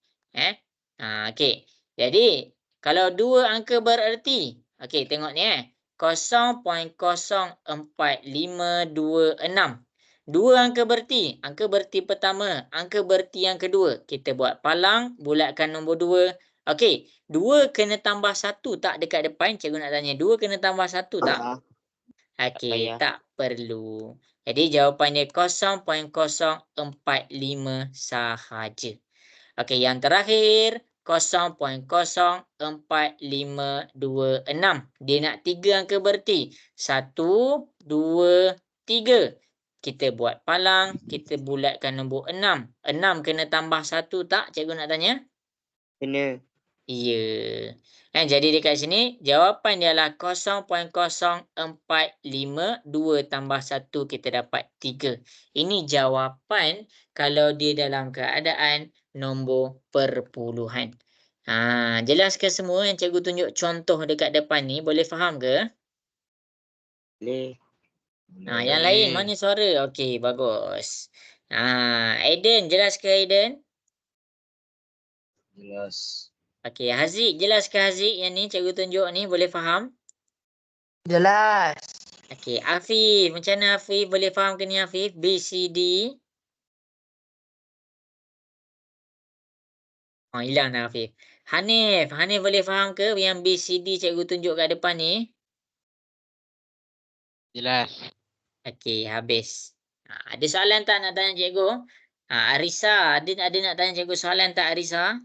Okey. Jadi, kalau dua angka bererti, okey, tengok ni 0.04526. Dua angka berti. Angka berti pertama, angka berti yang kedua. Kita buat palang, bulatkan nombor 2. Okey, 2 kena tambah 1 tak dekat depan? Cikgu nak tanya, 2 kena tambah 1 tak? Okey, payah. tak perlu. Jadi jawapannya 0.045 sahaja. Okey, yang terakhir 0.04526. Dia nak 3 angka berti. 1, 2, 3. Kita buat palang, kita bulatkan nombor 6. 6 kena tambah 1 tak? Cikgu nak tanya. Kena. Ya. Jadi dekat sini jawapan dia adalah 0.0452 tambah 1 kita dapat 3. Ini jawapan kalau dia dalam keadaan nombor perpuluhan. Jelas ke semua yang cikgu tunjuk contoh dekat depan ni? Boleh faham ke? Boleh. Yang lain mana suara? Okey, bagus. Aiden, jelas ke Aiden? Jelas. Okey, Haziq, jelas ke Haziq yang ni cikgu tunjuk ni? Boleh faham? Jelas. Okey, Afif. Macam mana Afif? Boleh faham ke ni Afif? B, C, D. Hilang dah Afif. Hanif. Hanif boleh faham ke yang B, C, D cikgu tunjuk kat depan ni? Jelas. Okey, habis. Ada soalan tak nak tanya cikgu? Arisa. Ada nak tanya cikgu soalan tak Arisa?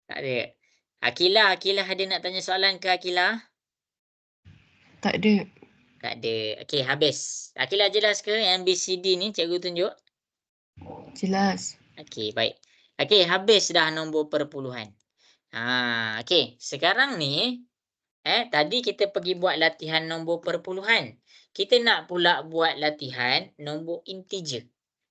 Tak ada. Akilah ada nak tanya soalan ke Akilah? Tak ada. Tak ada. Okey, habis. Akilah jelas ke yang BCD ni cikgu tunjuk? Jelas. Okey, baik. Okey, habis dah nombor perpuluhan. Okey. Sekarang ni tadi kita pergi buat latihan nombor perpuluhan. Kita nak pula buat latihan nombor integer.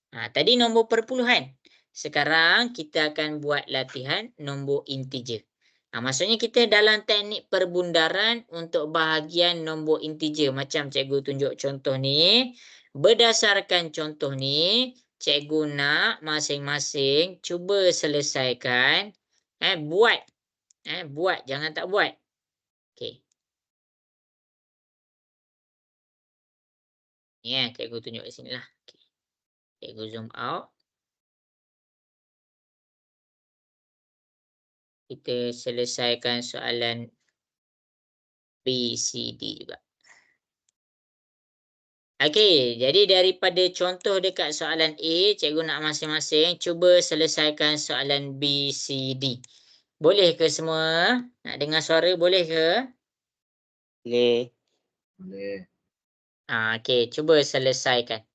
Tadi nombor perpuluhan. Sekarang kita akan buat latihan nombor integer. Maksudnya kita dalam teknik perbundaran untuk bahagian nombor integer. Macam cikgu tunjuk contoh ni. Berdasarkan contoh ni, cikgu nak masing-masing cuba selesaikan. Buat. Buat, jangan tak buat. Okey. Ni cikgu tunjuk di sini lah. Okay. Cikgu zoom out. Kita selesaikan soalan B, C, D juga. Okey, jadi daripada contoh dekat soalan A, cikgu nak masing-masing cuba selesaikan soalan B, C, D. Boleh ke semua? Nak dengar suara boleh ke? Boleh. Boleh. Okey, cuba selesaikan.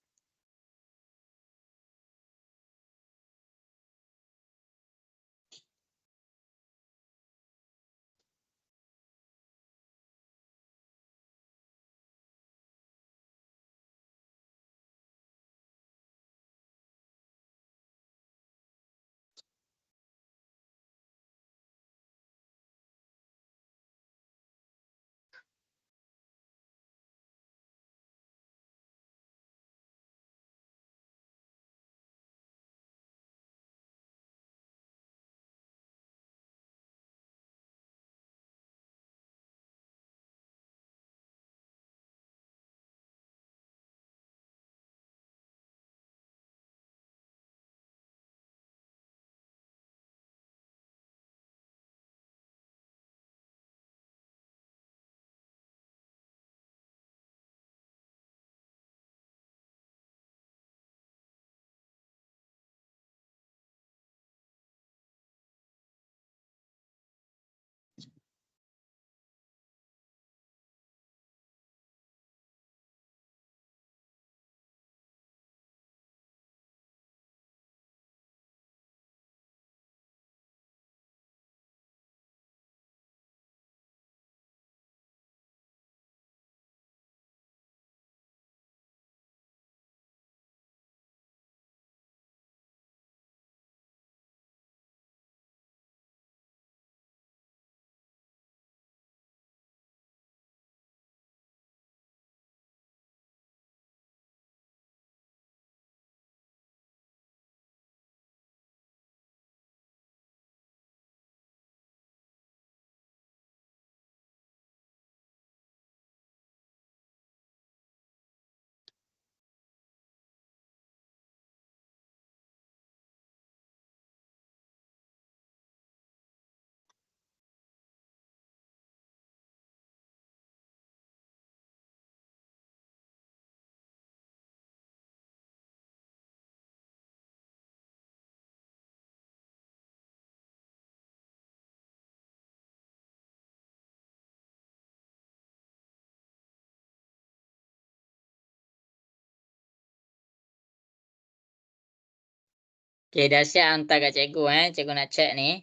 Okey, dah siap hantar kat cikgu Cikgu nak check ni.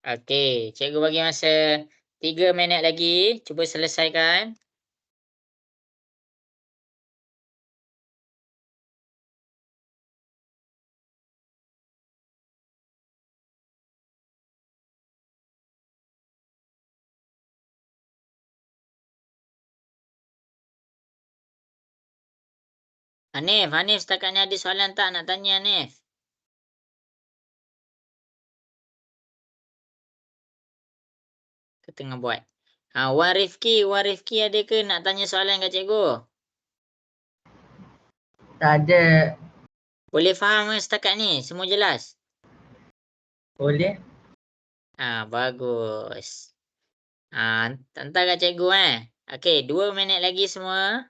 Okey, cikgu bagi masa 3 minit lagi. Cuba selesaikan. Hanif setakat ni ada soalan tak nak tanya Hanif? Ke tengah buat. Wan Rifki ada ke nak tanya soalan kat cikgu? Tak ada. Boleh faham ke setakat ni? Semua jelas? Boleh? Bagus. Hantar kat cikgu Okey, 2 minit lagi semua.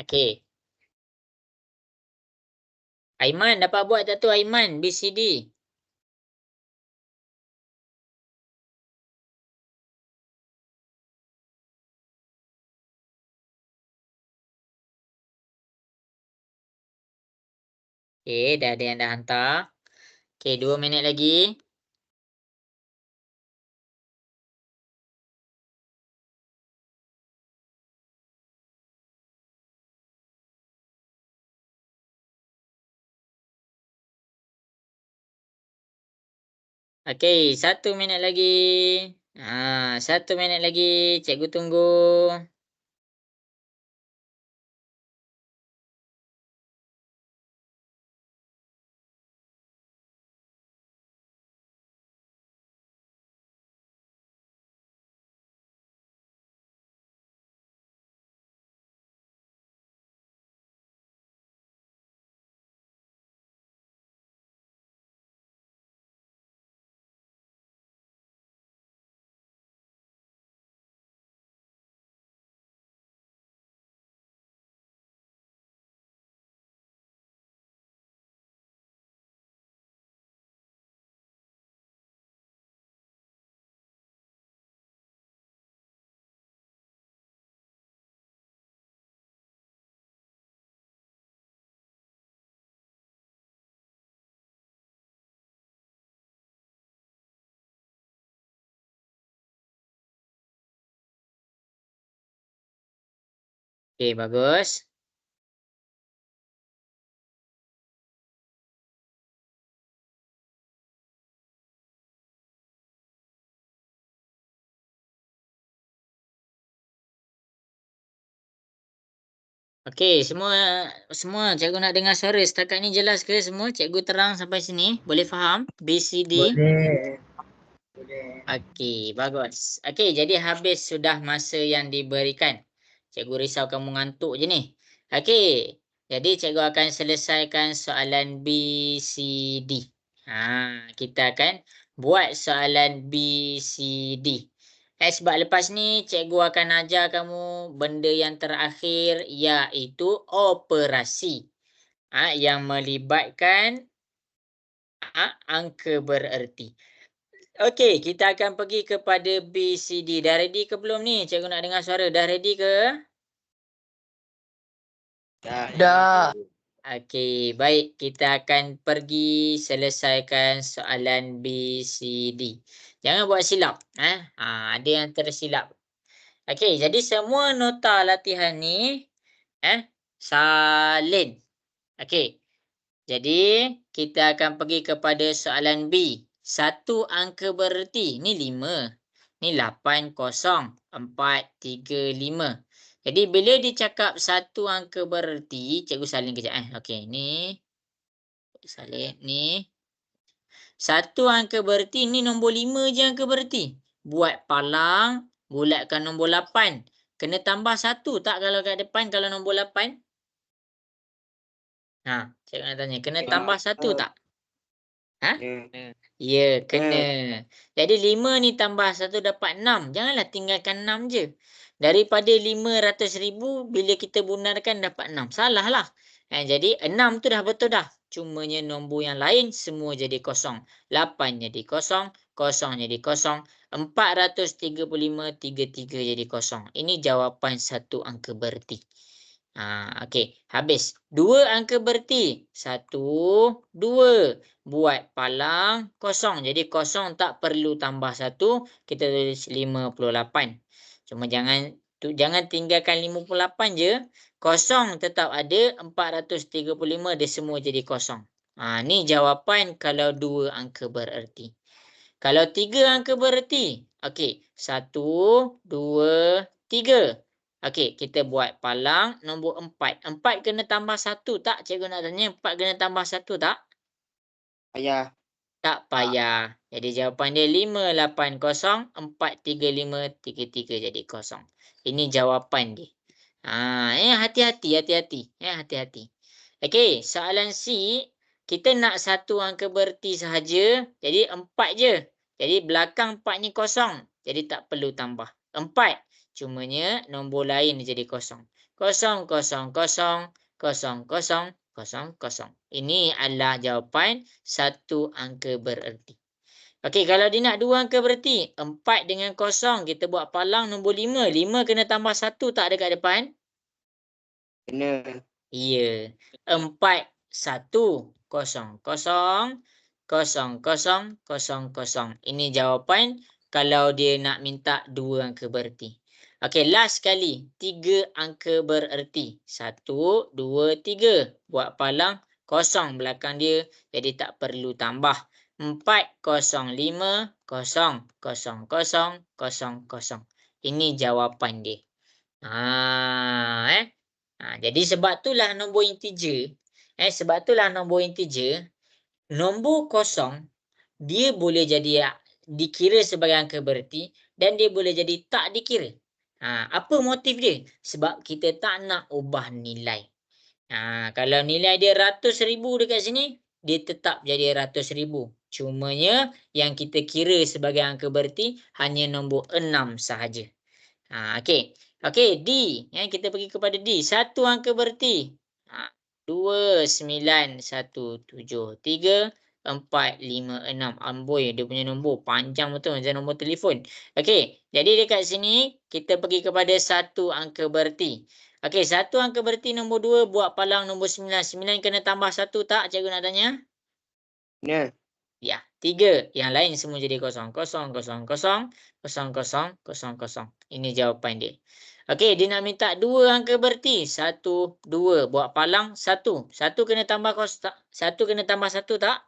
Okey. Aiman dapat buat tak tu Aiman BCD? Okey, dah ada yang dah hantar. Okey, 2 minit lagi. Okey, 1 minit lagi. 1 minit lagi. Cikgu tunggu. Okey, bagus. Okey, semua cikgu nak dengar suara. Setakat ni jelas ke semua? Cikgu terang sampai sini? Boleh faham? BCD? Boleh. Boleh. Okey, bagus. Okey, jadi habis sudah masa yang diberikan. Cikgu risau kamu ngantuk je ni. Okey, jadi cikgu akan selesaikan soalan B, C, D. Kita akan buat soalan B, C, D. Sebab lepas ni cikgu akan ajar kamu benda yang terakhir iaitu operasi. Yang melibatkan angka bererti. Okey, kita akan pergi kepada B, C, D. Dah ready ke belum ni? Cikgu nak dengar suara. Dah ready ke? Dah. Okey, baik. Kita akan pergi selesaikan soalan B, C, D. Jangan buat silap. Ada yang tersilap. Okey, jadi semua nota latihan ni salin. Okey. Jadi, kita akan pergi kepada soalan B. 1 angka bererti. Ni 5. Ni 8, 0, 4, 3, 5. Jadi, bila dicakap 1 angka bererti, cikgu salin kejap. Okey, ni. Salin, ni. 1 angka bererti, ni nombor 5 je angka bererti. Buat palang, bulatkan nombor 8. Kena tambah 1 tak kalau kat depan kalau nombor 8? Cikgu nak tanya. Kena tambah 1 tak? Ya, kena. Jadi 5 ni tambah 1 dapat 6. Janganlah tinggalkan 6 je. Daripada 500,000 bila kita bunarkan dapat 6. Salah lah. Jadi 6 tu dah betul dah. Cumanya nombor yang lain semua jadi kosong. 8 jadi kosong. Kosong jadi kosong. 435, 33 jadi kosong. Ini jawapan 1 angka bererti. Okey. Habis. 2 angka bererti. 1, 2. Buat palang kosong. Jadi kosong tak perlu tambah 1. Kita tulis 58. Cuma jangan Jangan tinggalkan 58 je. Kosong tetap ada. 435 dia semua jadi kosong. Ni jawapan kalau 2 angka bererti. Kalau 3 angka bererti. Okey. 1, 2, 3. Okey. Kita buat palang nombor 4. 4 kena tambah 1 tak? Cikgu nak tanya. 4 kena tambah 1 tak? Ayah. Tak payah. Jadi jawapan dia 580 435 33 jadi kosong. Ini jawapan dia. Hati-hati. Hati-hati. Okey, soalan C kita nak satu angka bererti sahaja. Jadi 4 je. Jadi belakang 4 ni kosong. Jadi tak perlu tambah. 4. Cumanya nombor lain jadi kosong. 0, 0, 0, 0, 0, 0. Ini adalah jawapan satu angka bererti. Okey, kalau dia nak 2 angka bererti, 4 dengan 0, kita buat palang nombor 5. 5 kena tambah 1 tak dekat depan? Kena. Ya. 4, 1, 0, 0, 0, 0, 0. Ini jawapan kalau dia nak minta 2 angka bererti. Okey, last sekali. 3 angka bererti. 1, 2, 3. Buat palang. 0 belakang dia. Jadi tak perlu tambah. 4, 0, 5, 0, 0, 0, 0. Ini jawapan dia. Jadi sebab itulah nombor integer. Nombor kosong dia boleh jadi dikira sebagai angka bererti dan dia boleh jadi tak dikira. Apa motif dia? Sebab kita tak nak ubah nilai. Kalau nilai dia 100,000 dekat sini, dia tetap jadi 100,000. Cumanya yang kita kira sebagai angka bererti hanya nombor 6 sahaja. Okey. Okey, D. Kita pergi kepada D. Satu angka bererti. 2, 9, 1, 7, 3, 4, 5, 6. Amboi, dia punya nombor panjang betul macam nombor telefon. Okey, jadi dekat sini kita pergi kepada satu angka bererti. Okey, satu angka bererti nombor 2 buat palang nombor 9. 9 kena tambah 1 tak? Cikgu nak tanya. Kena. Ya, 3. Yang lain semua jadi kosong. 0, 0, 0, 0, 0, 0. Ini jawapan dia. Okey, dia nak minta 2 angka bererti. 1, 2. Buat palang 1. 1 kena tambah 1 tak?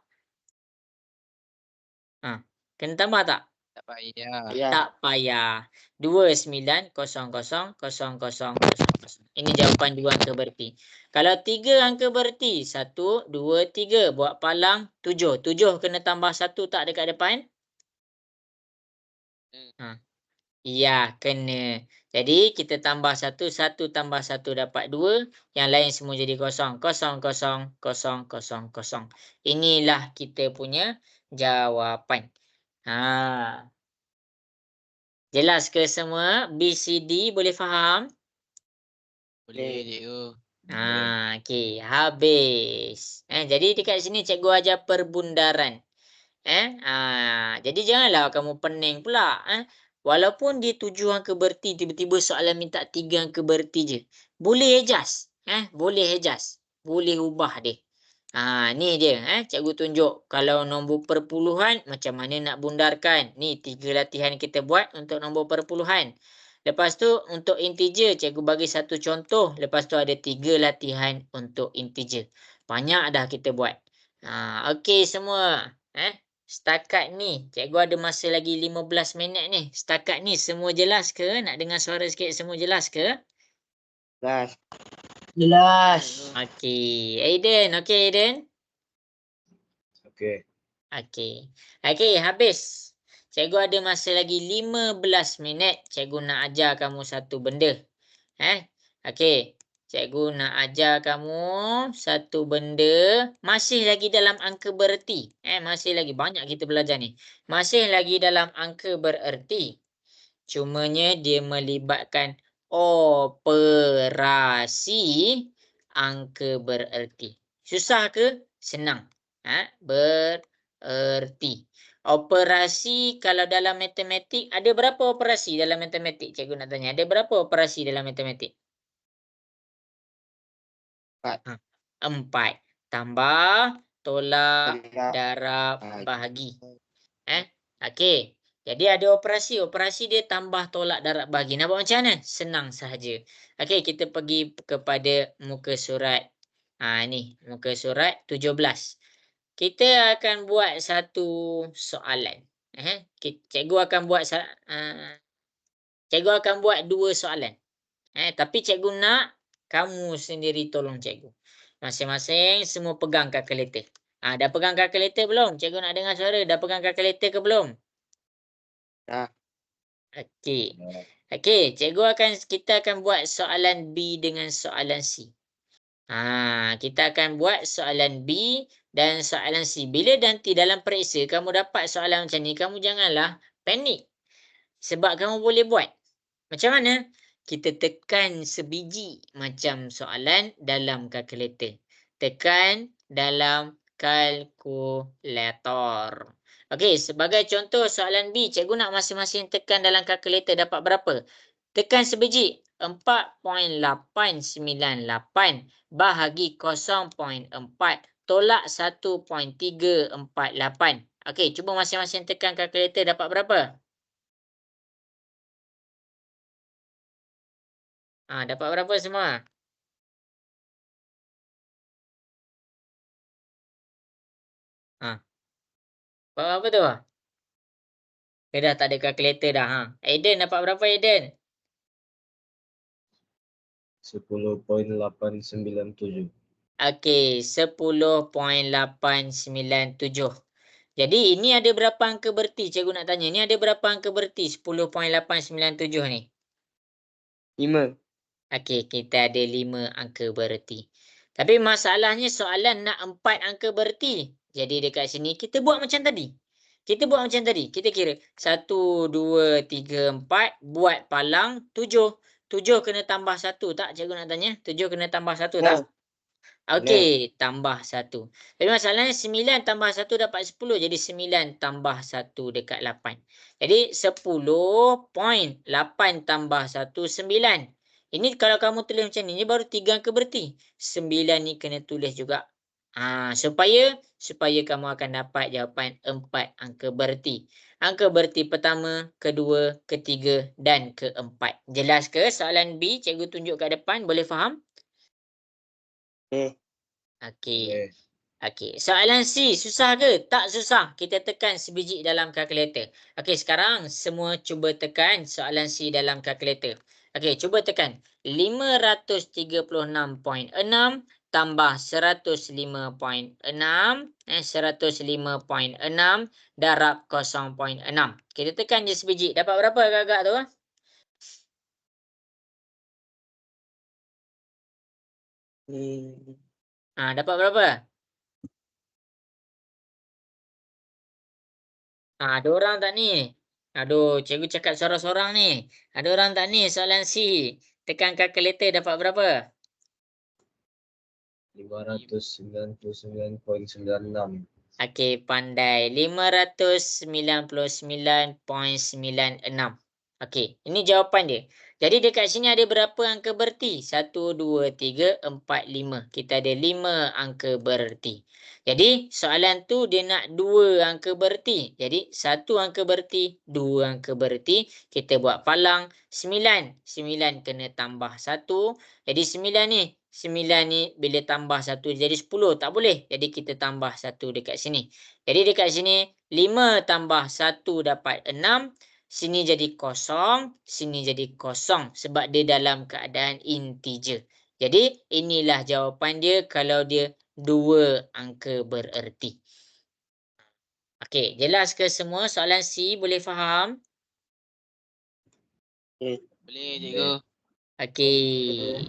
Kena tambah tak? Tak payah. Ayah. Tak payah. 2, 9, 0, 0, 0, 0, 0. Ini jawapan 2 angka bererti. Kalau 3 angka bererti. 1, 2, 3. Buat palang 7. 7 kena tambah 1 tak dekat depan? Ya, kena. Jadi kita tambah 1. 1 tambah 1 dapat 2. Yang lain semua jadi kosong. 0, 0, 0, 0, 0. Inilah kita punya jawapan. Jelas ke semua? B, C, D boleh faham? Boleh cikgu. Okey, habis. Jadi dekat sini cikgu ajar perbundaran. Jadi janganlah kamu pening pula. Walaupun dia 7 angka bererti, tiba-tiba soalan minta 3 angka bererti je. Boleh adjust. Boleh adjust. Boleh ubah dia. Ni dia. Cikgu tunjuk. Kalau nombor perpuluhan, macam mana nak bundarkan. Ni 3 latihan kita buat untuk nombor perpuluhan. Lepas tu untuk integer, cikgu bagi satu contoh. Lepas tu ada 3 latihan untuk integer. Banyak dah kita buat. Okey semua. Setakat ni, cikgu ada masa lagi 15 minit ni. Setakat ni semua jelas ke? Nak dengar suara sikit semua jelas ke? Jelas. Jelas. Okey. Aiden, okey Aiden? Okey. Okey, habis. Cikgu ada masa lagi 15 minit. Cikgu nak ajar kamu satu benda. Okey. Cikgu nak ajar kamu satu benda. Masih lagi dalam angka bererti. Masih lagi banyak kita belajar ni. Masih lagi dalam angka bererti. Cumanya dia melibatkan operasi angka bererti. Susah ke? Senang. Bererti. Operasi kalau dalam matematik, ada berapa operasi dalam matematik? Cikgu nak tanya. Ada berapa operasi dalam matematik? 4. Tambah, tolak, darab, bahagi. Okey. Jadi ada operasi. Operasi dia tambah tolak darab bahagi. Nampak macam mana? Senang sahaja. Okey, kita pergi kepada muka surat. Ni muka surat 17. Kita akan buat satu soalan. Cikgu akan buat cikgu akan buat dua soalan. Tapi cikgu nak kamu sendiri tolong cikgu. Masing-masing semua pegang kalkulator. Dah pegang kalkulator belum? Cikgu nak dengar suara. Dah pegang kalkulator ke belum? Dah. Okey. Okey, kita akan buat soalan B dengan soalan C. Kita akan buat soalan B dan soalan C. Bila nanti dalam periksa kamu dapat soalan macam ni, kamu janganlah panik. Sebab kamu boleh buat. Macam mana? Kita tekan sebiji macam soalan dalam kalkulator. Tekan dalam kalkulator. Okey, sebagai contoh soalan B, cikgu nak masing-masing tekan dalam kalkulator dapat berapa? Tekan sebiji. 4.898 bahagi 0.4 tolak 1.348. Okey, cuba masing-masing tekan kalkulator dapat berapa? Dapat berapa semua? Dapat berapa tu? Dah tak ada kalkulator dah. Aiden dapat berapa Aiden? 10.897. Okey, 10.897. Jadi ini ada berapa angka berti? Cikgu nak tanya. Ini ada berapa angka berti? 10.897 ni. 5. Okey, kita ada 5 angka berti. Tapi masalahnya soalan nak 4 angka berti. Jadi dekat sini kita buat macam tadi. Kita kira 1, 2, 3, 4. Buat palang 7. 7 kena tambah 1 tak? Cikgu nak tanya. 7 kena tambah 1 tak? Nah. Okey, tambah 1. Tapi masalahnya 9 tambah 1 dapat 10. Jadi 9 tambah 1 dekat 8. Jadi 10.8 tambah 1, 9. Ini kalau kamu tulis macam ni baru 3 angka berti. 9 ni kena tulis juga. Supaya kamu akan dapat jawapan 4 angka berti. Angka berti pertama, kedua, ketiga dan keempat. Jelas ke soalan B? Cikgu tunjuk kat depan. Boleh faham? Okey. Okey. Soalan C, susah ke? Tak susah. Kita tekan sebiji dalam kalkulator. Okey, sekarang semua cuba tekan soalan C dalam kalkulator. Okey, cuba tekan. 536.6 tambah 105.6. 105.6 darab 0.6. Kita tekan je sebiji. Dapat berapa agak-agak tu? Dapat berapa? Ada orang tak ni? Aduh, cikgu cakap sorang-sorang ni. Ada orang tak ni soalan C? Tekan kalkulator dapat berapa? 599.96. Okey, pandai. 599.96. Okey, ini jawapan dia. Jadi dekat sini ada berapa angka berti? 1, 2, 3, 4, 5. Kita ada 5 angka berti. Jadi soalan tu dia nak 2 angka berti. Jadi 1 angka berti, 2 angka berti. Kita buat palang 9. 9 kena tambah 1. Jadi 9 ni bila tambah 1 jadi 10. Tak boleh. Jadi kita tambah 1 dekat sini. Jadi dekat sini 5 tambah 1 dapat 6. Sini jadi kosong. Sini jadi kosong. Sebab dia dalam keadaan integer. Jadi inilah jawapan dia kalau dia 2 angka bererti. Okey, jelas ke semua soalan C? Boleh faham? Boleh cikgu. Okey.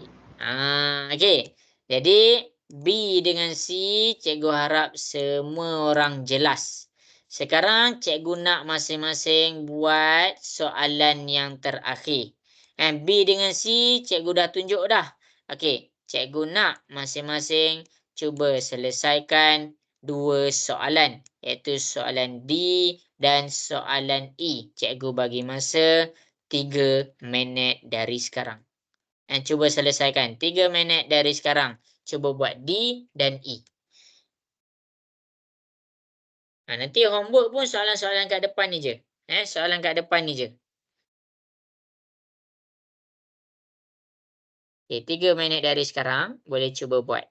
Okey. Jadi B dengan C cikgu harap semua orang jelas. Sekarang cikgu nak masing-masing buat soalan yang terakhir. B dengan C cikgu dah tunjuk dah. Okey, cikgu nak masing-masing cuba selesaikan 2 soalan, iaitu soalan D dan soalan E. Cikgu bagi masa 3 minit dari sekarang. Cuba selesaikan. 3 minit dari sekarang. Cuba buat D dan E. Nanti homework pun soalan-soalan kat depan ni je. Soalan kat depan ni je. Okay, 3 minit dari sekarang. Boleh cuba buat.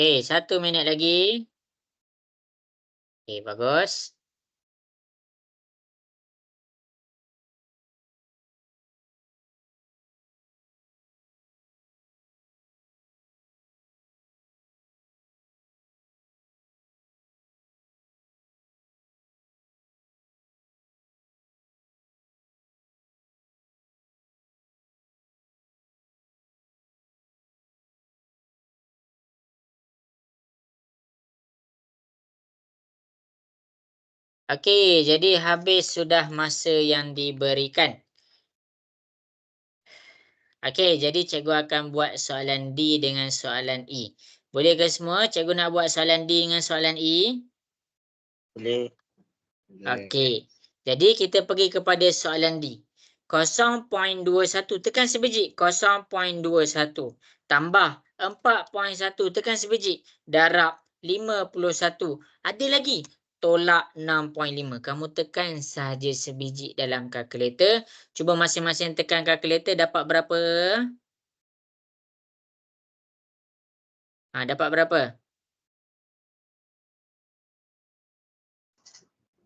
Okay, 1 minit lagi. Okay, bagus. Okey, jadi habis sudah masa yang diberikan. Okey, jadi cikgu akan buat soalan D dengan soalan E. Boleh ke semua? Cikgu nak buat soalan D dengan soalan E? Boleh. Okey. Jadi kita pergi kepada soalan D. 0.21 tekan sebiji 0.21 tambah 4.1 tekan sebiji darab 51. Ada lagi tolak 6.5. Kamu tekan sahaja sebiji dalam kalkulator. Cuba masing-masing tekan kalkulator dapat berapa? Dapat berapa?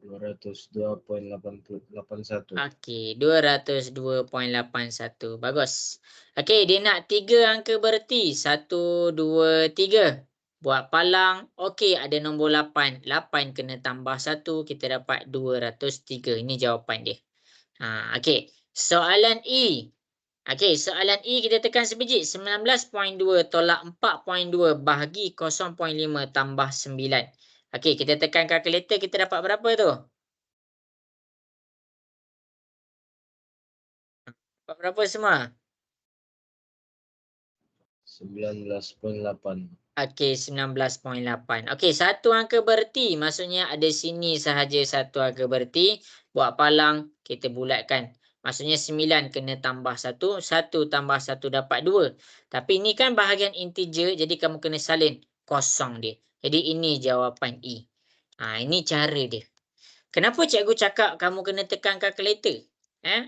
202.81. Okey, 202.81. Bagus. Okey, dia nak 3 angka bererti. 1, 2, 3. Buat palang. Okey, ada nombor 8. 8 kena tambah 1. Kita dapat 203. Ini jawapan dia. Okey. Soalan E. Okey, soalan E kita tekan sebiji. 19.2 tolak 4.2 bahagi 0.5 tambah 9. Okey, kita tekan kalkulator. Kita dapat berapa tu? Dapat berapa semua? 19.8. Okey, 19.8. Okey, satu angka bererti. Maksudnya ada sini sahaja satu angka bererti. Buat palang, kita bulatkan. Maksudnya 9 kena tambah 1. 1 tambah 1 dapat 2. Tapi ini kan bahagian integer. Jadi kamu kena salin kosong dia. Jadi ini jawapan E. Ini cara dia. Kenapa cikgu cakap kamu kena tekan kalkulator?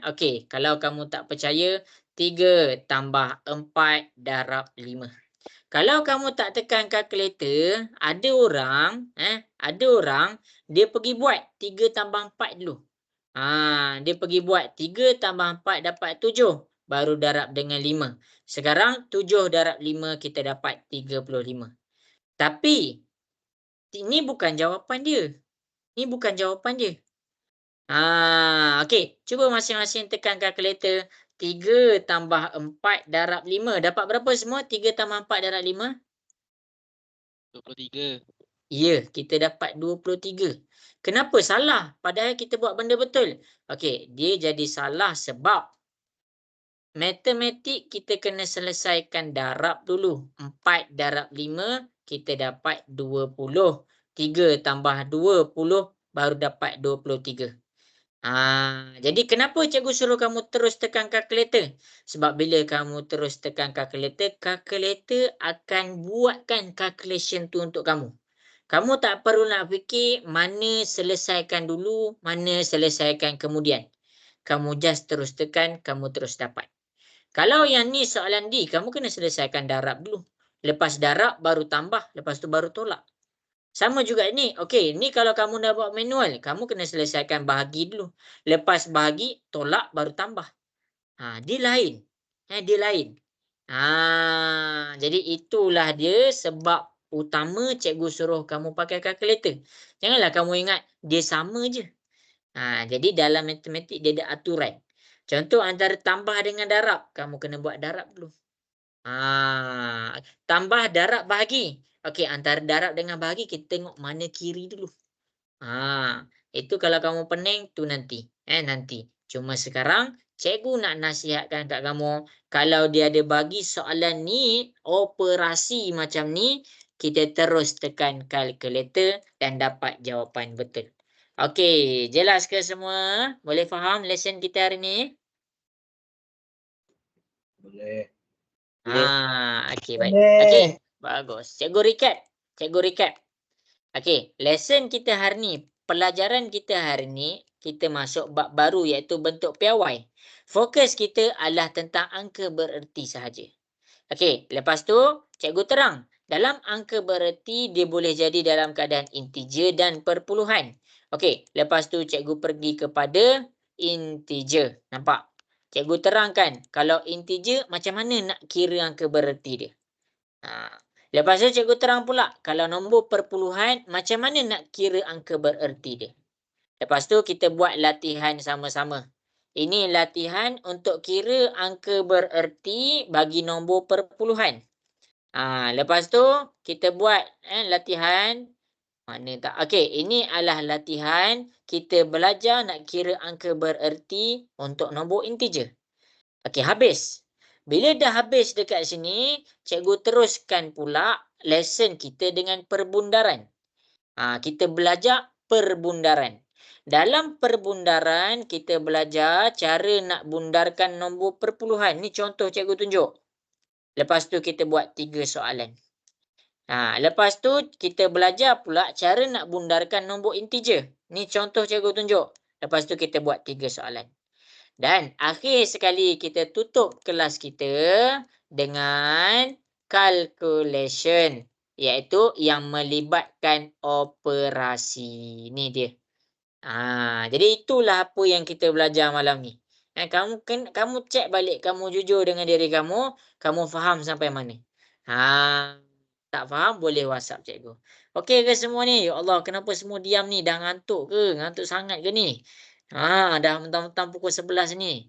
Okey, kalau kamu tak percaya, 3 tambah 4 darab 5. Kalau kamu tak tekan kalkulator, ada orang dia pergi buat 3 tambah 4 dulu. Dia pergi buat 3 tambah 4 dapat 7. baru darab dengan 5. Sekarang 7 darab 5 kita dapat 35. Tapi ini bukan jawapan dia. Ini bukan jawapan dia. Okey. Cuba masing-masing tekan kalkulator. 3 tambah 4 darab 5. Dapat berapa semua? 3 tambah 4 darab 5? 23. Ya, kita dapat 23. Kenapa salah? Padahal kita buat benda betul. Okey, dia jadi salah sebab matematik kita kena selesaikan darab dulu. 4 darab 5 kita dapat 20. 3 tambah 20 baru dapat 23. Jadi kenapa cikgu suruh kamu terus tekan kalkulator? Sebab bila kamu terus tekan kalkulator, kalkulator akan buatkan calculation tu untuk kamu. Kamu tak perlu nak fikir mana selesaikan dulu, mana selesaikan kemudian. Kamu just terus tekan, kamu terus dapat. Kalau yang ni soalan D, kamu kena selesaikan darab dulu. Lepas darab baru tambah, lepas tu baru tolak. Sama juga ni. Okey, ni kalau kamu dah buat manual, kamu kena selesaikan bahagi dulu. Lepas bahagi, tolak baru tambah. Dia lain. Dia lain. Jadi itulah dia sebab utama cikgu suruh kamu pakai kalkulator. Janganlah kamu ingat dia sama je. Jadi dalam matematik dia ada aturan. Contoh antara tambah dengan darab, kamu kena buat darab dulu. Tambah darab bahagi. Okey, antara darab dengan bahagi kita tengok mana kiri dulu. Itu kalau kamu pening tu nanti. Nanti. Cuma sekarang cikgu nak nasihatkan kat kamu, kalau dia ada bagi soalan ni, operasi macam ni, kita terus tekan kalkulator dan dapat jawapan betul. Okey, jelas ke semua? Boleh faham lesson kita hari ni? Boleh. Okey, baik. Boleh. Okey, bagus. Cikgu recap. Okey, lesson kita hari ni, pelajaran kita hari ni, kita masuk bab baru iaitu bentuk piawai. Fokus kita adalah tentang angka bererti sahaja. Okey, lepas tu cikgu terang. Dalam angka bererti, dia boleh jadi dalam keadaan integer dan perpuluhan. Okey, lepas tu cikgu pergi kepada integer. Nampak? Cikgu terangkan, kalau integer, macam mana nak kira angka bererti dia. Lepas tu cikgu terang pula, kalau nombor perpuluhan, macam mana nak kira angka bererti dia. Lepas tu kita buat latihan sama-sama. Ini latihan untuk kira angka bererti bagi nombor perpuluhan. Lepas tu kita buat latihan. Mana tak? Okey, ini adalah latihan kita belajar nak kira angka bererti untuk nombor integer. Okey, habis. Bila dah habis dekat sini, cikgu teruskan pula lesson kita dengan perbundaran. Kita belajar perbundaran. Dalam perbundaran, kita belajar cara nak bundarkan nombor perpuluhan. Ni contoh cikgu tunjuk. Lepas tu kita buat 3 soalan. Lepas tu kita belajar pula cara nak bundarkan nombor integer. Ni contoh cikgu tunjuk. Lepas tu kita buat 3 soalan. Dan akhir sekali kita tutup kelas kita dengan calculation. Iaitu yang melibatkan operasi. Ni dia. Jadi itulah apa yang kita belajar malam ni. Kamu cek balik, kamu jujur dengan diri kamu. Kamu faham sampai mana? Tak faham boleh WhatsApp cikgu. Okey ke semua ni? Ya Allah, kenapa semua diam ni? Dah ngantuk ke? Ngantuk sangat ke ni? Dah mentang-mentang pukul 11 ni.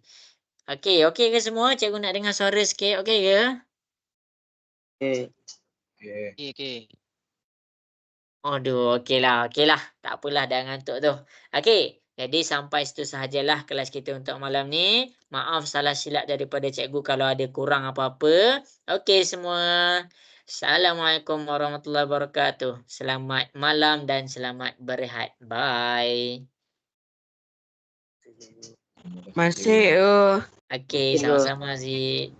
Okey ke semua? Cikgu nak dengar suara sikit. Okey ke? Okey. Okey. Aduh, okeylah. Tak apalah, dah ngantuk tu. Okey, jadi sampai situ sahajalah kelas kita untuk malam ni. Maaf salah silap daripada cikgu kalau ada kurang apa-apa. Okey semua. Assalamualaikum warahmatullahi wabarakatuh. Selamat malam dan selamat berehat. Bye. Masih. Okey, sama-sama Zik.